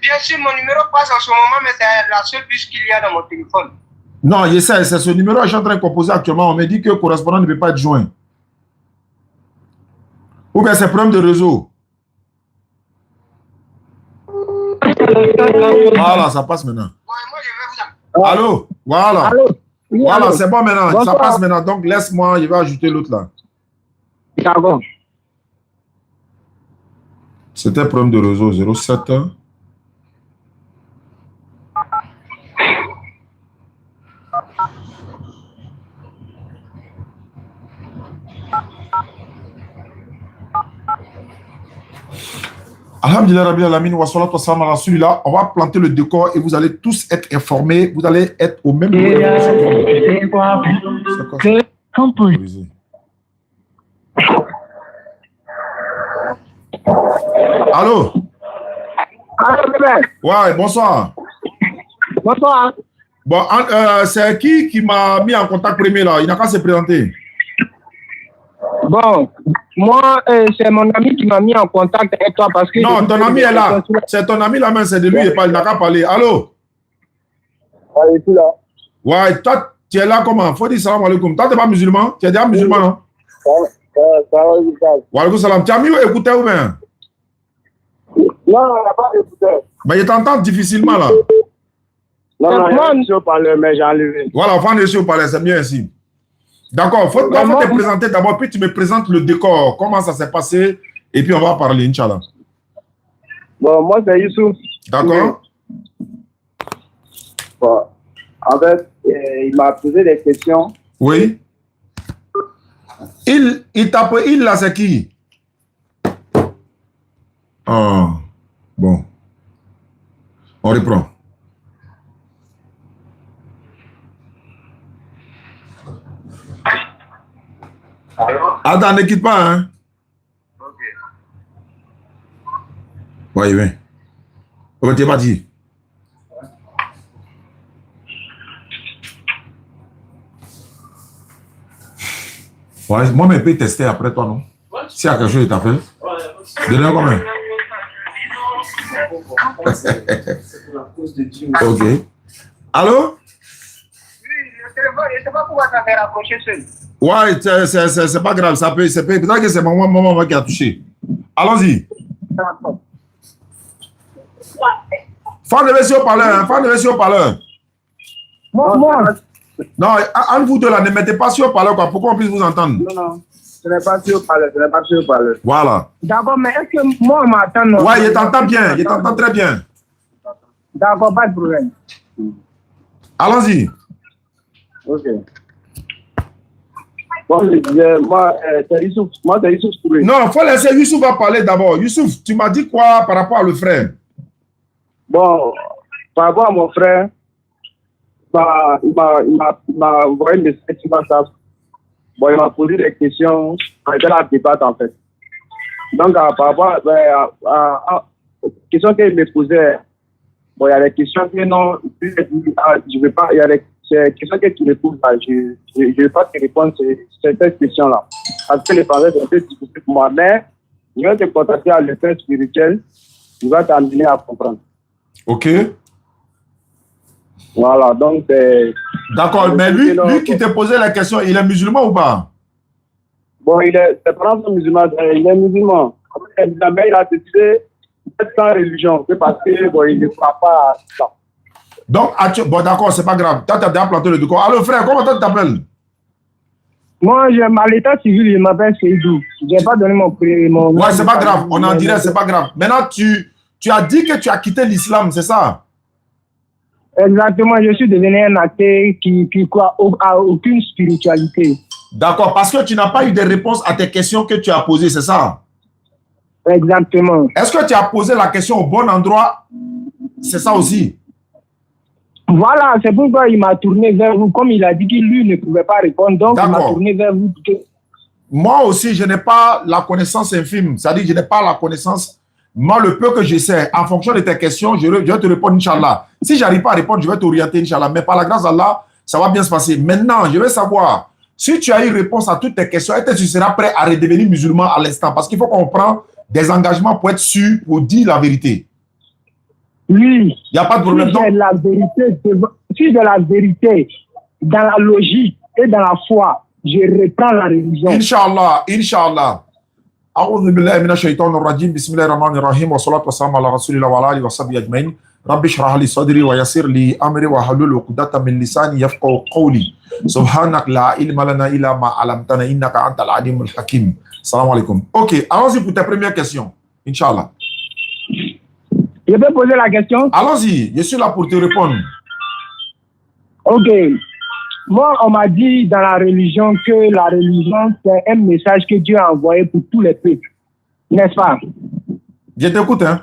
bien sûr, mon numéro passe en ce moment, mais c'est la seule puce qu'il y a dans mon téléphone. Non, je sais, c'est ce numéro que je suis en train de composer actuellement. On me dit que le correspondant ne peut pas être joint. Ou bien c'est problème de réseau. Voilà, ça passe maintenant. Ouais, moi, je vais vous... Allô? Voilà. Allô? Oui, voilà, c'est bon maintenant. Bonsoir. Ça passe maintenant. Donc, laisse-moi, je vais ajouter l'autre là. D'accord. C'était problème de réseau 07. Alhamdulillah Rabbil Alamin wa salatu wa salam ala Rasulillah. On va planter le décor et vous allez tous être informés. Vous allez être au même niveau. Allô? Allô, bébé? Ouais, bonsoir. Bonsoir. Bon, c'est qui m'a mis en contact premier là? Il n'a qu'à se présenter. Bon, moi, c'est mon ami qui m'a mis en contact avec toi parce que... Non, ton ami est là. C'est ton ami là, mais c'est de lui, il n'a qu'à parler. Allô? Ouais, il est là. Ouais, toi, tu es là comment? Faut dire salam alaikum. Toi, tu n'es pas musulman? Tu es déjà musulman, non? Wa alaikum salam. Tu as mis écouter ou bien? Non, il n'a pas écouté. Mais je t'entends difficilement là. Non, il y a un parler, mais j'ai enlevé. Voilà, on va en au palais, c'est mieux ainsi. D'accord, faut te présenter d'abord, puis tu me présentes le décor, comment ça s'est passé, et puis on va parler, Inch'Allah. Bon, moi, c'est Youssouf. D'accord. Bon, en fait, il m'a posé des questions. Oui. Il tape, il là, c'est qui? Ah, bon. On reprend. Attends, ne quitte pas, hein. Ok. Ouais, viens. Comment tu es parti? Ouais, moi, je peux tester après toi, non? S'il y a quelque chose, il t'appelle. Donne-moi combien? Ok. Allô? Oui, le téléphone, je ne sais pas pourquoi ça fait raccrocher seul. Ouais, c'est pas grave, ça peut, peut-être que c'est maman qui a touché. Allons-y. Fan de version parleur, hein, fan de version parleur. Moi. Non, entre vous deux là, ne mettez pas sur parleur, quoi, pour qu'on puisse vous entendre. Non, ce n'est pas sûr parler, ce n'est pas sûr parler. Voilà. D'accord, mais est-ce que moi, on m'attend? Non? Ouais, je t'entends bien, je t'entends très bien. D'accord, pas de problème. Allons-y. Ok. Bon, je disais, moi, c'est Youssouf. Moi, c'est Youssouf Touré. Non, il faut laisser Youssouf va parler d'abord. Youssouf, tu m'as dit quoi par rapport à le frère? Bon, par rapport à mon frère, il m'a envoyé un message sur WhatsApp. Bon, il m'a posé des questions avec la débat, en fait. Donc, par rapport à questions qu'il me posait, bon, il y a des questions que non, je ne veux pas, il y a des questions que tu me poses, je ne vais pas te répondre sur certaines questions-là. Parce que les paroles sont un peu difficiles pour moi, mais je vais te contacter à l'état spirituel, il va t'amener à comprendre. Ok. Voilà, donc... D'accord, mais lui qui te posait la question, il est musulman ou pas? Bon, ses parents sont musulmans, il est musulman. Mais il a décidé d'être sans religion, c'est parce que bon, il ne croit pas à ça. Donc, bon, d'accord, c'est pas grave. Tu as déjà planté le décor. Alors, frère, comment tu t'appelles? Moi, j'ai à l'état civil, je m'appelle Seydou. Je n'ai pas donné mon prénom. Ouais, c'est pas grave. On en dirait, c'est pas grave. Maintenant, tu as dit que tu as quitté l'islam, c'est ça? Exactement, je suis devenu un athée qui croit à aucune spiritualité. D'accord, parce que tu n'as pas eu de réponse à tes questions que tu as posées, c'est ça? Exactement. Est-ce que tu as posé la question au bon endroit? C'est ça aussi? Voilà, c'est pourquoi il m'a tourné vers vous. Comme il a dit qu'il lui ne pouvait pas répondre, donc il m'a tourné vers vous. Moi aussi, je n'ai pas la connaissance infime. C'est-à-dire que je n'ai pas la connaissance. Moi, le peu que j'essaie, en fonction de tes questions, je vais te répondre, Inch'Allah. Si je n'arrive pas à répondre, je vais t'orienter, Inch'Allah. Mais par la grâce d'Allah, ça va bien se passer. Maintenant, je veux savoir, si tu as eu réponse à toutes tes questions, est-ce que tu seras prêt à redevenir musulman à l'instant? Parce qu'il faut qu'on prenne des engagements pour être sûr, pour dire la vérité. Oui. Il n'y a pas de problème. Si j'ai la vérité, si j'ai la vérité dans la logique et dans la foi, je reprends la religion. Inch'Allah, Inch'Allah. أعوذ بالله من الشيطان الرجيم بسم الله الرحمن الرحيم والصلاة والسلام على رسول الله وعلى آله وصحبه أجمعين رب اشرح لي صدري ويسر لي أمري واحلل عقدة من لساني يفقهوا قولي سبحانك لا علم لنا إلا ما علمتنا إنك أنت العليم الحكيم. Salam alaikum. Ok, allons-y pour ta première question. Inch'Allah. Je peux poser la question? Allons-y, je suis là pour te répondre. Ok. Moi, on m'a dit dans la religion que la religion, c'est un message que Dieu a envoyé pour tous les peuples. N'est-ce pas? Je t'écoute, hein.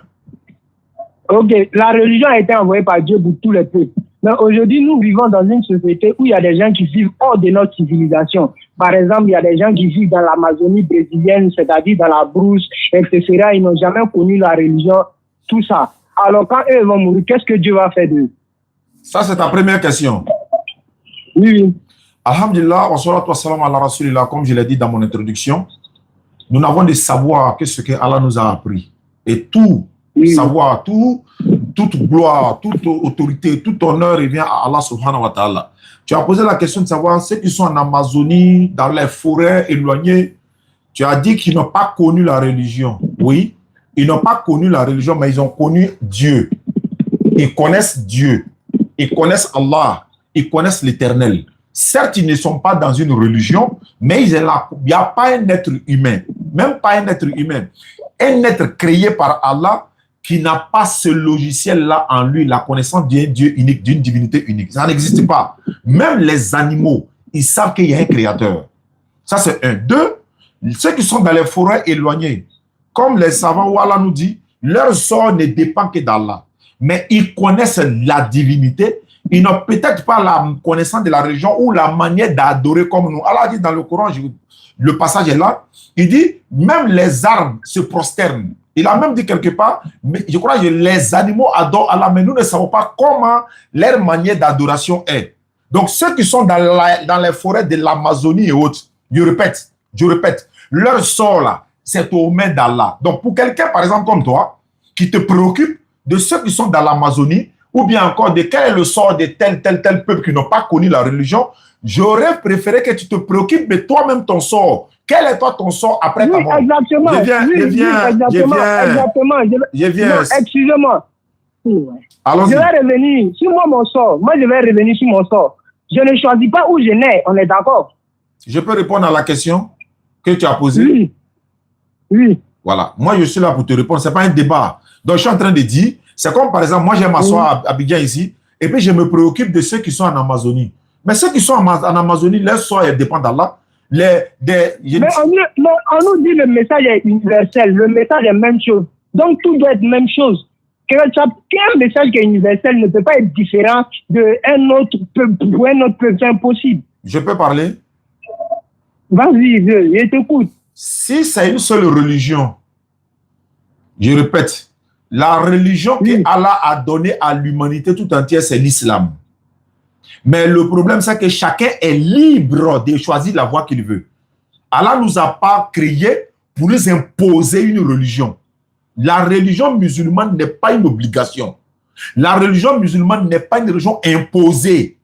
Ok. La religion a été envoyée par Dieu pour tous les peuples. Mais aujourd'hui, nous vivons dans une société où il y a des gens qui vivent hors de notre civilisation. Par exemple, il y a des gens qui vivent dans l'Amazonie brésilienne, c'est-à-dire dans la brousse, etc. Ils n'ont jamais connu la religion, tout ça. Alors, quand eux vont mourir, qu'est-ce que Dieu va faire d'eux? Ça, c'est ta première question. Oui. Alhamdulillah, wa salatu wa salam ala rasulillah, comme je l'ai dit dans mon introduction, nous n'avons de savoir que ce que Allah nous a appris. Et tout savoir, toute gloire, toute autorité, tout honneur revient à Allah subhanahu wa ta'ala. Tu as posé la question de savoir ceux qui sont en Amazonie, dans les forêts éloignées. Tu as dit qu'ils n'ont pas connu la religion. Oui, ils n'ont pas connu la religion, mais ils ont connu Dieu. Ils connaissent Dieu. Ils connaissent Allah. Ils connaissent l'Éternel. Certes, ils ne sont pas dans une religion, mais il n'y a pas un être humain, même pas un être humain, un être créé par Allah qui n'a pas ce logiciel-là en lui, la connaissance d'un Dieu unique, d'une divinité unique. Ça n'existe pas. Même les animaux, ils savent qu'il y a un créateur. Ça, c'est un. Deux, ceux qui sont dans les forêts éloignées, comme les savants où Allah nous dit, leur sort ne dépend que d'Allah. Mais ils connaissent la divinité. Ils n'ont peut-être pas la connaissance de la religion ou la manière d'adorer comme nous. Allah dit dans le Coran, le passage est là, il dit, même les arbres se prosternent. Il a même dit quelque part, mais je crois que les animaux adorent Allah, mais nous ne savons pas comment leur manière d'adoration est. Donc ceux qui sont dans les forêts de l'Amazonie et autres, je répète, leur sort là, c'est aux mains d'Allah. Donc pour quelqu'un par exemple comme toi, qui te préoccupe de ceux qui sont dans l'Amazonie, ou bien encore de quel est le sort de tel peuple qui n'ont pas connu la religion, j'aurais préféré que tu te préoccupes de toi-même ton sort. Quel est toi ton sort après ta mort? Exactement. Je viens. Excusez-moi. Allons-y. Je vais revenir sur mon sort. Moi, je vais revenir sur mon sort. Je ne choisis pas où je nais, on est d'accord? Je peux répondre à la question que tu as posée? Oui. Oui. Voilà. Moi, je suis là pour te répondre. Ce n'est pas un débat. Donc, je suis en train de dire, c'est comme par exemple, moi, j'ai m'asseoir à Abidjan ici, et puis je me préoccupe de ceux qui sont en Amazonie. Mais ceux qui sont en Amazonie, leur sort dépend d'Allah. Mais on nous dit le message est universel, le message est la même chose. Donc tout doit être la même chose. Qu'un message qui est universel ne peut pas être différent d'un autre peuple ou un autre peuple, c'est impossible. Je peux parler? Vas-y, je t'écoute. Si c'est une seule religion, je répète, la religion que Allah a donnée à l'humanité tout entière, c'est l'islam. Mais le problème, c'est que chacun est libre de choisir la voie qu'il veut. Allah ne nous a pas créés pour nous imposer une religion. La religion musulmane n'est pas une obligation. La religion musulmane n'est pas une religion imposée.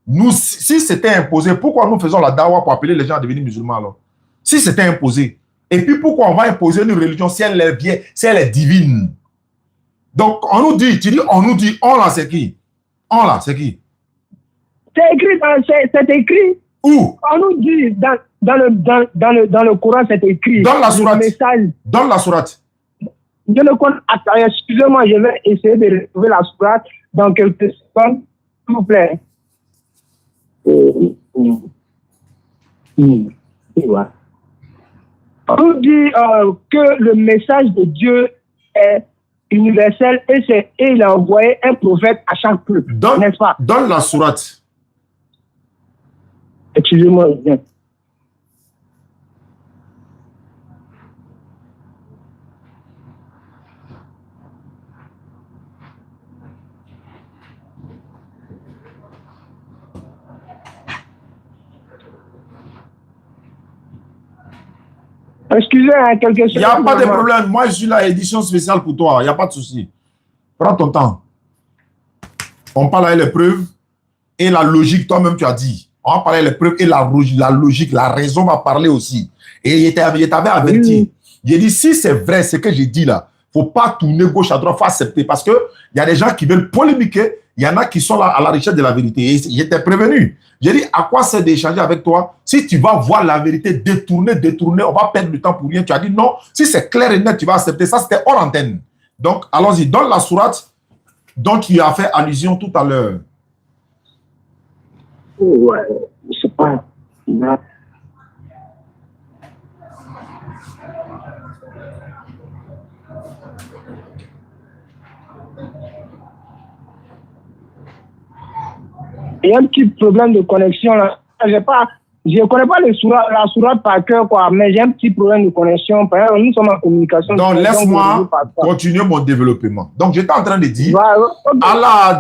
Nous, si c'était imposé, pourquoi nous faisons la dawa pour appeler les gens à devenir musulmans alors? Si c'était imposé. Et puis pourquoi on va imposer une religion si elle est bien, si elle est divine? Donc on nous dit, on là c'est qui? On là c'est qui? C'est écrit. Où? On nous dit dans le Coran, c'est écrit. Dans la sourate. Dans la sourate. Je ne connais pas. Excusez-moi, je vais essayer de retrouver la sourate dans quelques secondes, s'il vous plaît. On nous dit que le message de Dieu est universel et il a envoyé un prophète à chaque peuple, n'est-ce pas? Dans la sourate. Excusez-moi, bien. Excusez, quelque chose. Il n'y a pas de problème. Moi, je suis là, édition spéciale pour toi. Il n'y a pas de souci. Prends ton temps. On parle avec les preuves et la logique, toi-même tu as dit. On va parler avec les preuves et la logique, la raison va parler aussi. Et il t'avait averti. J'ai dit, si c'est vrai ce que j'ai dit là, il ne faut pas tourner gauche à droite, il faut accepter. Parce qu'il y a des gens qui veulent polémiquer, il y en a qui sont là à la recherche de la vérité. Et j'étais prévenu. J'ai dit, à quoi c'est d'échanger avec toi? Si tu vas voir la vérité détourner, on va perdre du temps pour rien. Tu as dit non. Si c'est clair et net, tu vas accepter. Ça, c'était hors antenne. Donc, allons-y. Donne la sourate dont tu as fait allusion tout à l'heure. Ouais, je sais pas. Il y a un petit problème de connexion là. Je ne connais pas la sourate par cœur, quoi, mais j'ai un petit problème de connexion. Par exemple, nous sommes en communication. Donc, laisse-moi continuer mon développement. Donc, j'étais en train de dire, Allah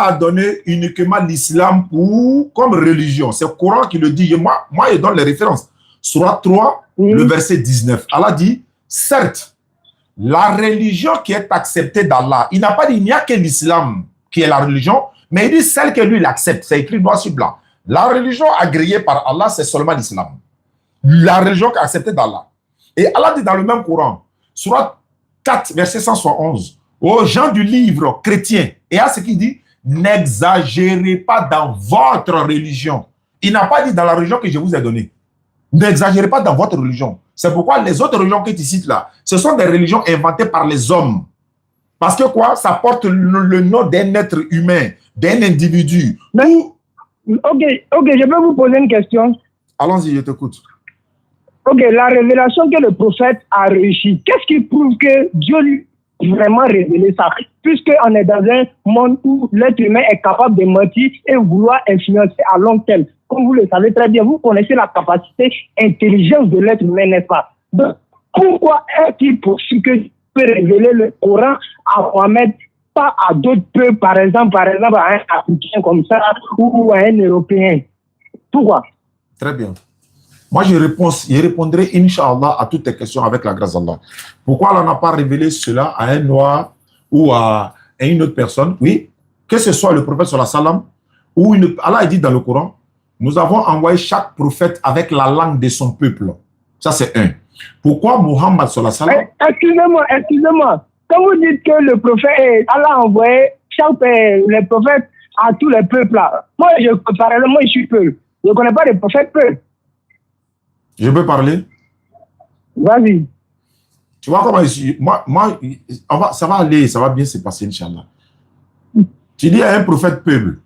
a donné uniquement l'islam comme religion. C'est le Coran qui le dit. Et moi, je donne les références. Sourate 3, le verset 19. Allah dit, certes, la religion qui est acceptée d'Allah, il n'a pas dit, il n'y a que l'islam qui est la religion, mais il dit celle que lui, il accepte. C'est écrit noir sur blanc. La religion agréée par Allah, c'est seulement l'islam. La religion acceptée d'Allah. Et Allah dit dans le même Coran, Sourate 4, verset 171, aux gens du livre chrétien, et à ce qu'il dit, n'exagérez pas dans votre religion. Il n'a pas dit dans la religion que je vous ai donnée. N'exagérez pas dans votre religion. C'est pourquoi les autres religions que tu cites là, ce sont des religions inventées par les hommes. Parce que quoi? Ça porte le nom d'un être humain, d'un individu. Ok, je peux vous poser une question. Allons-y, je t'écoute. Ok, la révélation que le prophète a réussi, qu'est-ce qui prouve que Dieu lui a vraiment révélé ça? Puisqu'on est dans un monde où l'être humain est capable de mentir et vouloir influencer à long terme. Comme vous le savez très bien, vous connaissez la capacité intelligence de l'être humain, n'est-ce pas? Donc, pourquoi est-il possible que Dieu peut révéler le Coran à Mohamed, pas à d'autres peuples, par exemple à un Africain comme ça, ou à un Européen? Pourquoi? Très bien. Moi, je répondrai, Inch'Allah, à toutes tes questions avec la grâce d'Allah. Pourquoi Allah n'a pas révélé cela à un noir ou à une autre personne? Oui, que ce soit le prophète sallallahu alayhi wa sallam, ou Allah dit dans le Coran, nous avons envoyé chaque prophète avec la langue de son peuple. Ça, c'est un. Pourquoi Muhammad sallallahu alayhi wa sallam? Excusez-moi. Quand vous dites que le prophète, Allah a envoyé les prophètes à tous les peuples là. Moi, je suis peuple. Je ne connais pas les prophètes peuple. Je peux parler? Vas-y. Tu vois comment ça va aller, ça va bien se passer, Inch'Allah. Tu dis à un prophète peuple.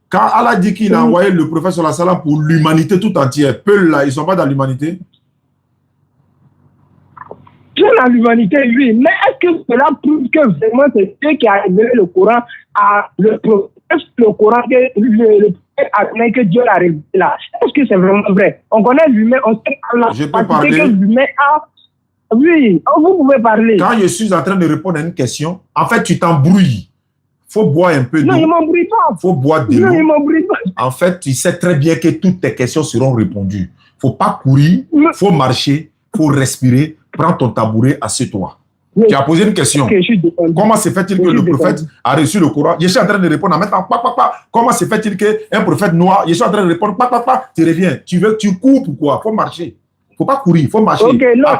Quand Allah dit qu'il a envoyé le prophète sallallahu alayhi wa sallam pour l'humanité tout entière, peuple là, ils ne sont pas dans l'humanité? Dans l'humanité, oui. Mais est-ce que cela prouve que vraiment c'est Dieu qui a révélé le Coran à le prophète, le Coran que le prophète a donné que Dieu l'a révélé là? Est-ce que c'est vraiment vrai? On connaît l'humain, on sait Allah. Je peux parler? Que l'humain a... Oui, vous pouvez parler. Quand je suis en train de répondre à une question, en fait, tu t'embrouilles. Il faut boire un peu d'eau. Non, il ne m'embrouille pas. Il faut boire de l'eau. Non, il ne m'embrouille pas. En fait, tu sais très bien que toutes tes questions seront répondues. Il ne faut pas courir, il faut marcher, il faut respirer. Prends ton tabouret, assieds-toi. Oui. Tu as posé une question. Okay, comment se fait-il que le prophète a reçu le Coran? Je suis en train de répondre en même temps. Comment se fait-il qu'un prophète noir, je suis en train de répondre, tu reviens. Tu cours pourquoi? Il faut marcher. Il ne faut pas courir, il faut marcher.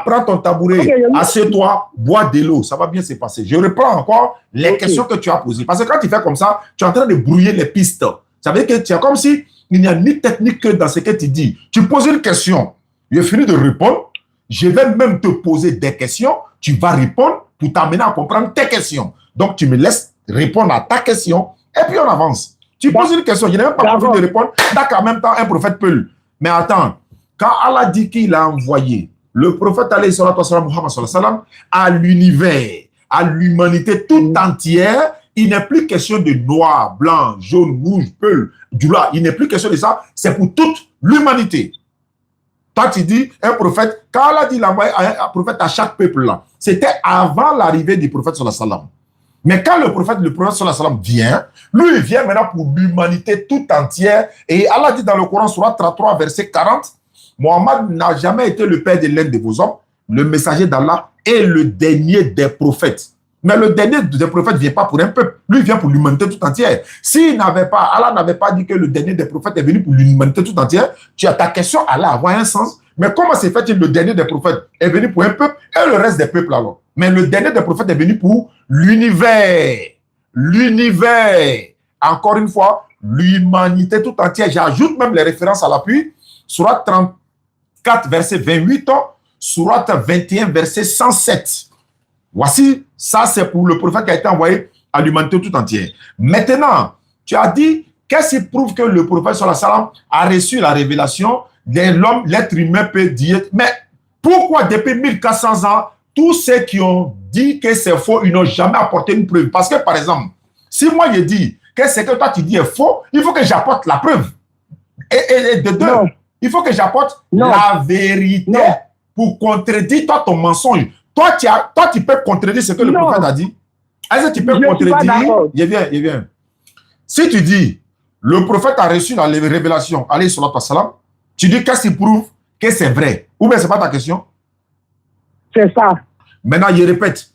Prends ton tabouret, assieds-toi, bois de l'eau. Ça va bien se passer. Je reprends encore les questions que tu as posées. Parce que quand tu fais comme ça, tu es en train de brouiller les pistes. Ça veut dire que tu es comme si il n'y a ni technique que dans ce que tu dis. Tu poses une question, je finis de répondre. Je vais même te poser des questions, tu vas répondre pour t'amener à comprendre tes questions. Donc, tu me laisses répondre à ta question et puis on avance. Tu poses une question, je n'ai même pas envie de répondre, en même temps un prophète peut. Mais attends, quand Allah dit qu'il a envoyé le prophète alayhi salatu wa sallam, Muhammad sallallahu alayhi wa sallam, à l'univers, à l'humanité toute entière, il n'est plus question de noir, blanc, jaune, rouge, peul, doula. Il n'est plus question de ça, c'est pour toute l'humanité. Toi, tu dis, un prophète, quand Allah dit l'envoyer un prophète à chaque peuple là, c'était avant l'arrivée du prophète sallallahu alayhi wa sallam. Mais quand le prophète sallallahu alayhi wa sallam vient, lui, il vient maintenant pour l'humanité toute entière. Et Allah dit dans le Coran, Sourate 33, verset 40, Mohammed n'a jamais été le père de l'un de vos hommes, le messager d'Allah et le dernier des prophètes. Mais le dernier des prophètes ne vient pas pour un peuple. Lui, il vient pour l'humanité tout entière. S'il n'avait pas, Allah n'avait pas dit que le dernier des prophètes est venu pour l'humanité tout entière, ta question allait avoir un sens. Mais comment s'est fait que le dernier des prophètes est venu pour un peuple et le reste des peuples alors? Mais le dernier des prophètes est venu pour l'univers. L'univers. Encore une fois, l'humanité tout entière. J'ajoute même les références à l'appui. Sourate 34, verset 28, Sourate 21, verset 107. Voici, ça c'est pour le prophète qui a été envoyé à l'humanité tout entière. Maintenant, tu as dit, qu'est-ce qui prouve que le prophète sallallahu alayhi wa sallam a reçu la révélation de l'homme, l'être humain peut dire, mais pourquoi depuis 1400 ans, tous ceux qui ont dit que c'est faux, ils n'ont jamais apporté une preuve? Parce que par exemple, si moi je dis que ce que toi tu dis est faux, il faut que j'apporte la preuve. Et de deux, non. Il faut que j'apporte la vérité pour contredire toi ton mensonge. Toi, tu peux contredire ce que le prophète a dit. Est-ce que tu peux contredire? Il vient. Si tu dis, le prophète a reçu la révélation, alayhi salatu wassalam, tu dis qu'est-ce qui prouve que c'est vrai? Ou bien c'est pas ta question? C'est ça. Maintenant, je répète.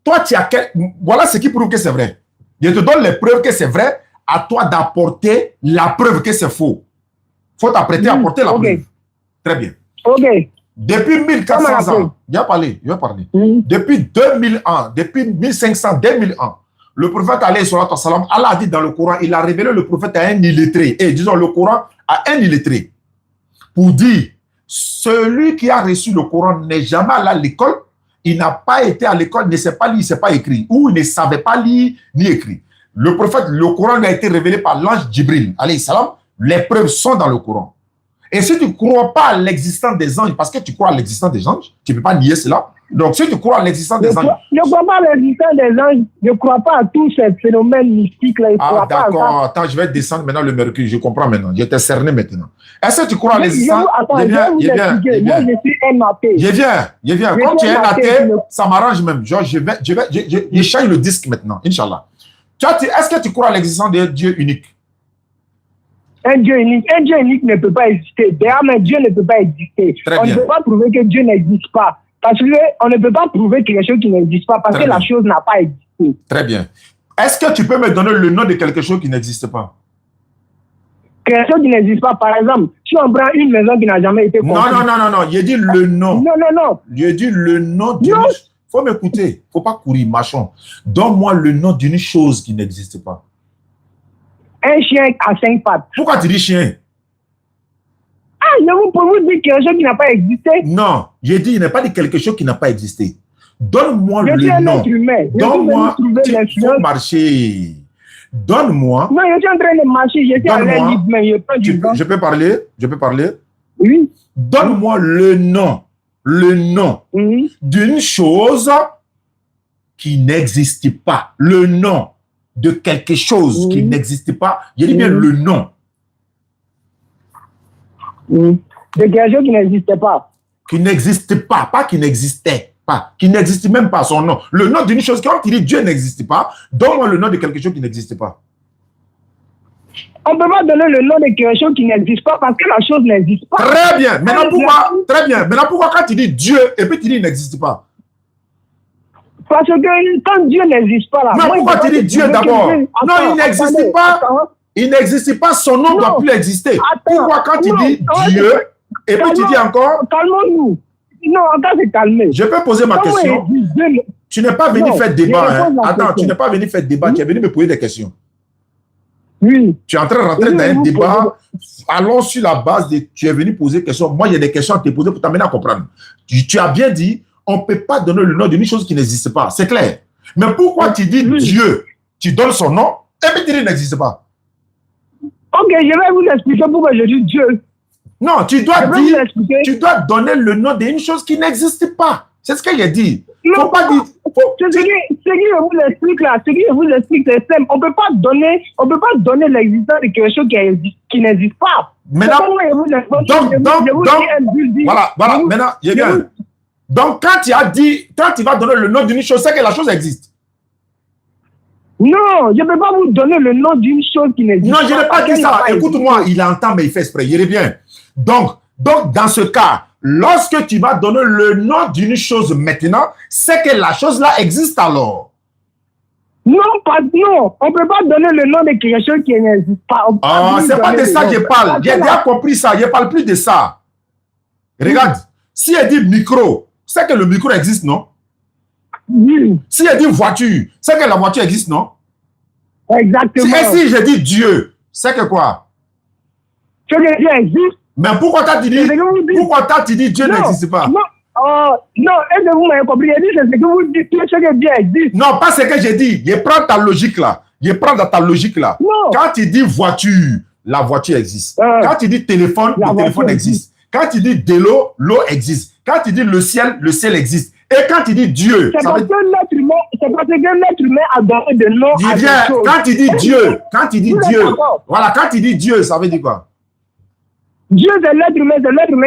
Toi, voilà ce qui prouve que c'est vrai. Je te donne les preuves que c'est vrai. À toi d'apporter la preuve que c'est faux. Il faut t'apprêter à apporter la preuve. Très bien. Ok. Depuis 1400 ans, je vais parler. Depuis 2000 ans, depuis 1500, 2000 ans, le prophète alayhi salatu wassalam, Allah a dit dans le Coran, il a révélé le prophète à un illettré. Et disons le Coran à un illettré. Pour dire, celui qui a reçu le Coran n'est jamais allé à l'école, il n'a pas été à l'école, ne sait pas lire, ne sait pas écrire, ou il ne savait pas lire ni écrire. Le prophète, le Coran lui a été révélé par l'ange Djibril, alayhi salam. Les preuves sont dans le Coran. Et si tu ne crois pas à l'existence des anges, parce que tu crois à l'existence des anges, tu ne peux pas nier cela. Donc, si tu crois à l'existence des anges... Je ne crois pas à l'existence des anges, je ne crois pas à tous ces phénomènes mystiques-là. Ah, d'accord. Attends, je vais descendre maintenant le mercure. Je comprends maintenant. Je t'ai cerné maintenant. Est-ce que tu crois à l'existence... Attends, je suis un athée. Je viens. Comme tu es un athée, ça m'arrange même. Genre, je change le disque maintenant, Inch'Allah. Est-ce que tu crois à l'existence d'un Dieu unique? Un Dieu unique ne peut pas exister. D'ailleurs, un Dieu ne peut pas exister. On ne peut pas prouver que Dieu n'existe pas. Parce qu'on ne peut pas prouver quelque chose qui n'existe pas parce que la chose n'a pas existé. Très bien. Est-ce que tu peux me donner le nom de quelque chose qui n'existe pas? Quelque chose qui n'existe pas, par exemple, si on prend une maison qui n'a jamais été construite. Non. J'ai dit le nom. Non. J'ai dit le nom d'une... Il faut m'écouter. Il ne faut pas courir, machon. Donne-moi le nom d'une chose qui n'existe pas. Un chien à 5 pattes. Pourquoi tu dis chien? Ah, je peux vous dire quelque chose qui n'a pas existé. Non, j'ai dit, il n'a pas dit quelque chose qui n'a pas existé. Donne-moi le nom. Je suis un être humain. Donne-moi, il faut marcher. Donne-moi. Non, je suis en train de marcher. Je suis à l'air libre, mais je prends du vent. Je peux parler? Oui. Donne-moi le nom d'une chose qui n'existe pas. Le nom de quelque chose qui n'existe pas. Je dis bien le nom. De quelque chose qui n'existait pas. Qui n'existe pas qui n'existait pas. Qui n'existe même pas son nom. Le nom d'une chose, quand tu dis Dieu n'existe pas, donne-moi le nom de quelque chose qui n'existe pas. On ne peut pas donner le nom de quelque chose qui n'existe pas parce que la chose n'existe pas. Très bien. Maintenant, pourquoi quand tu dis Dieu et puis tu dis il n'existe pas? Parce que quand Dieu n'existe pas là... Mais pourquoi tu dis Dieu d'abord? Non, il n'existe pas. Il n'existe pas, son nom ne doit plus exister. Pourquoi quand tu dis Dieu et puis tu dis encore... Calmons-nous. Non, attends, c'est calmé. Je peux poser ma question. Tu n'es pas venu faire débat. Attends, tu n'es pas venu faire débat. Tu es venu me poser des questions. Oui. Tu es en train de rentrer dans un débat. Allons sur la base de... Tu es venu poser des questions. Moi, il y a des questions à te poser pour t'amener à comprendre. Tu as bien dit... On ne peut pas donner le nom d'une chose qui n'existe pas. C'est clair. Mais pourquoi tu dis Dieu? Tu donnes son nom et puis tu dis qu'il n'existe pas. Ok, je vais vous expliquer pourquoi je dis Dieu. Non, tu dois donner le nom d'une chose qui n'existe pas. C'est ce que j'ai dit. Non, faut pas dire. Ce que je vous explique là, c'est simple. On ne peut pas donner l'existence de quelque chose qui n'existe pas. Maintenant, voilà, maintenant, j'ai bien. Donc, quand tu vas donner le nom d'une chose, c'est que la chose existe. Non, je ne peux pas vous donner le nom d'une chose qui n'existe pas. Non, je n'ai pas dit ça. Écoute-moi, il entend, mais il fait exprès. Il est bien. Donc, dans ce cas, lorsque tu vas donner le nom d'une chose maintenant, c'est que la chose-là existe alors. Non, non, on ne peut pas donner le nom de quelque chose qui n'existe pas. C'est pas de ça que je parle. J'ai déjà compris ça. Je ne parle plus de ça. Regarde, si elle dit micro, c'est que le micro existe, non? Oui. Si elle dit voiture, c'est que la voiture existe, non? Exactement. Et si je dis Dieu, c'est que quoi? Que Dieu existe. Mais pourquoi t'as dit Dieu n'existe pas? Non, non, est-ce que vous m'avez compris? C'est ce que vous dites, ce que Dieu existe. Non, pas ce que j'ai dit. Je prends ta logique là. Je prends ta logique là. Non. Quand tu dis voiture, la voiture existe. Quand tu dis téléphone, le téléphone existe. Quand tu dis de l'eau, l'eau existe. Quand tu dis le ciel existe. Et quand tu dis Dieu, c'est parce que l'être humain a donné de nom à quelque chose. Quand tu dis Dieu, voilà, quand tu dis Dieu, ça veut dire quoi? Dieu, c'est l'être humain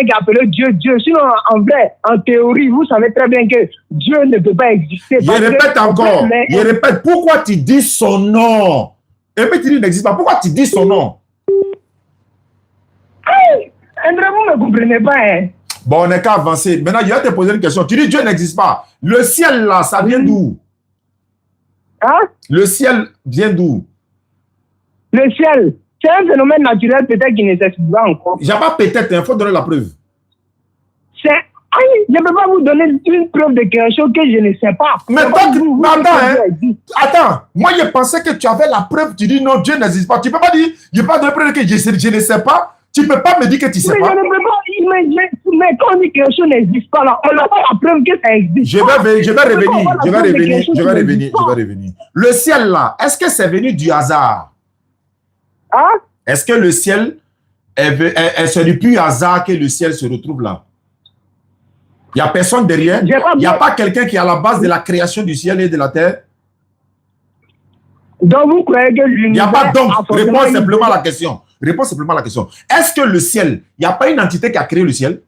qui a appelé Dieu. Sinon, en vrai, en théorie, vous savez très bien que Dieu ne peut pas exister. Je répète, pourquoi tu dis son nom? Et puis tu dis qu'il n'existe pas. Pourquoi tu dis son nom? André, vous ne comprenez pas, hein? Bon, on n'est qu'à avancer. Maintenant, je vais te poser une question. Tu dis Dieu n'existe pas. Le ciel, là, ça vient d'où? Hein? Le ciel vient d'où? Le ciel, c'est un phénomène naturel peut-être qui n'existe pas encore. J'ai pas peut-être, il faut donner la preuve. Je ne peux pas vous donner une preuve de quelque chose que je ne sais pas. Mais attends, moi je pensais que tu avais la preuve, tu dis non, Dieu n'existe pas. Tu ne peux pas dire, il n'y a pas de preuve que je ne sais pas. Tu ne peux pas me dire que tu ne sais pas. Je ne peux pas, mais quand on dit que quelque chose n'existe pas, là, on n'a pas la preuve que ça existe. Je vais revenir. Le ciel là, est-ce que c'est venu du hasard? Hein? Est-ce que le ciel, c'est du pur hasard que le ciel se retrouve là? Il n'y a personne derrière. Il n'y a pas quelqu'un qui est à la base de la création du ciel et de la terre. Donc vous croyez que l'univers... Il n'y a pas donc. Réponds simplement à la question. Est-ce que le ciel, il n'y a pas une entité qui a créé le ciel?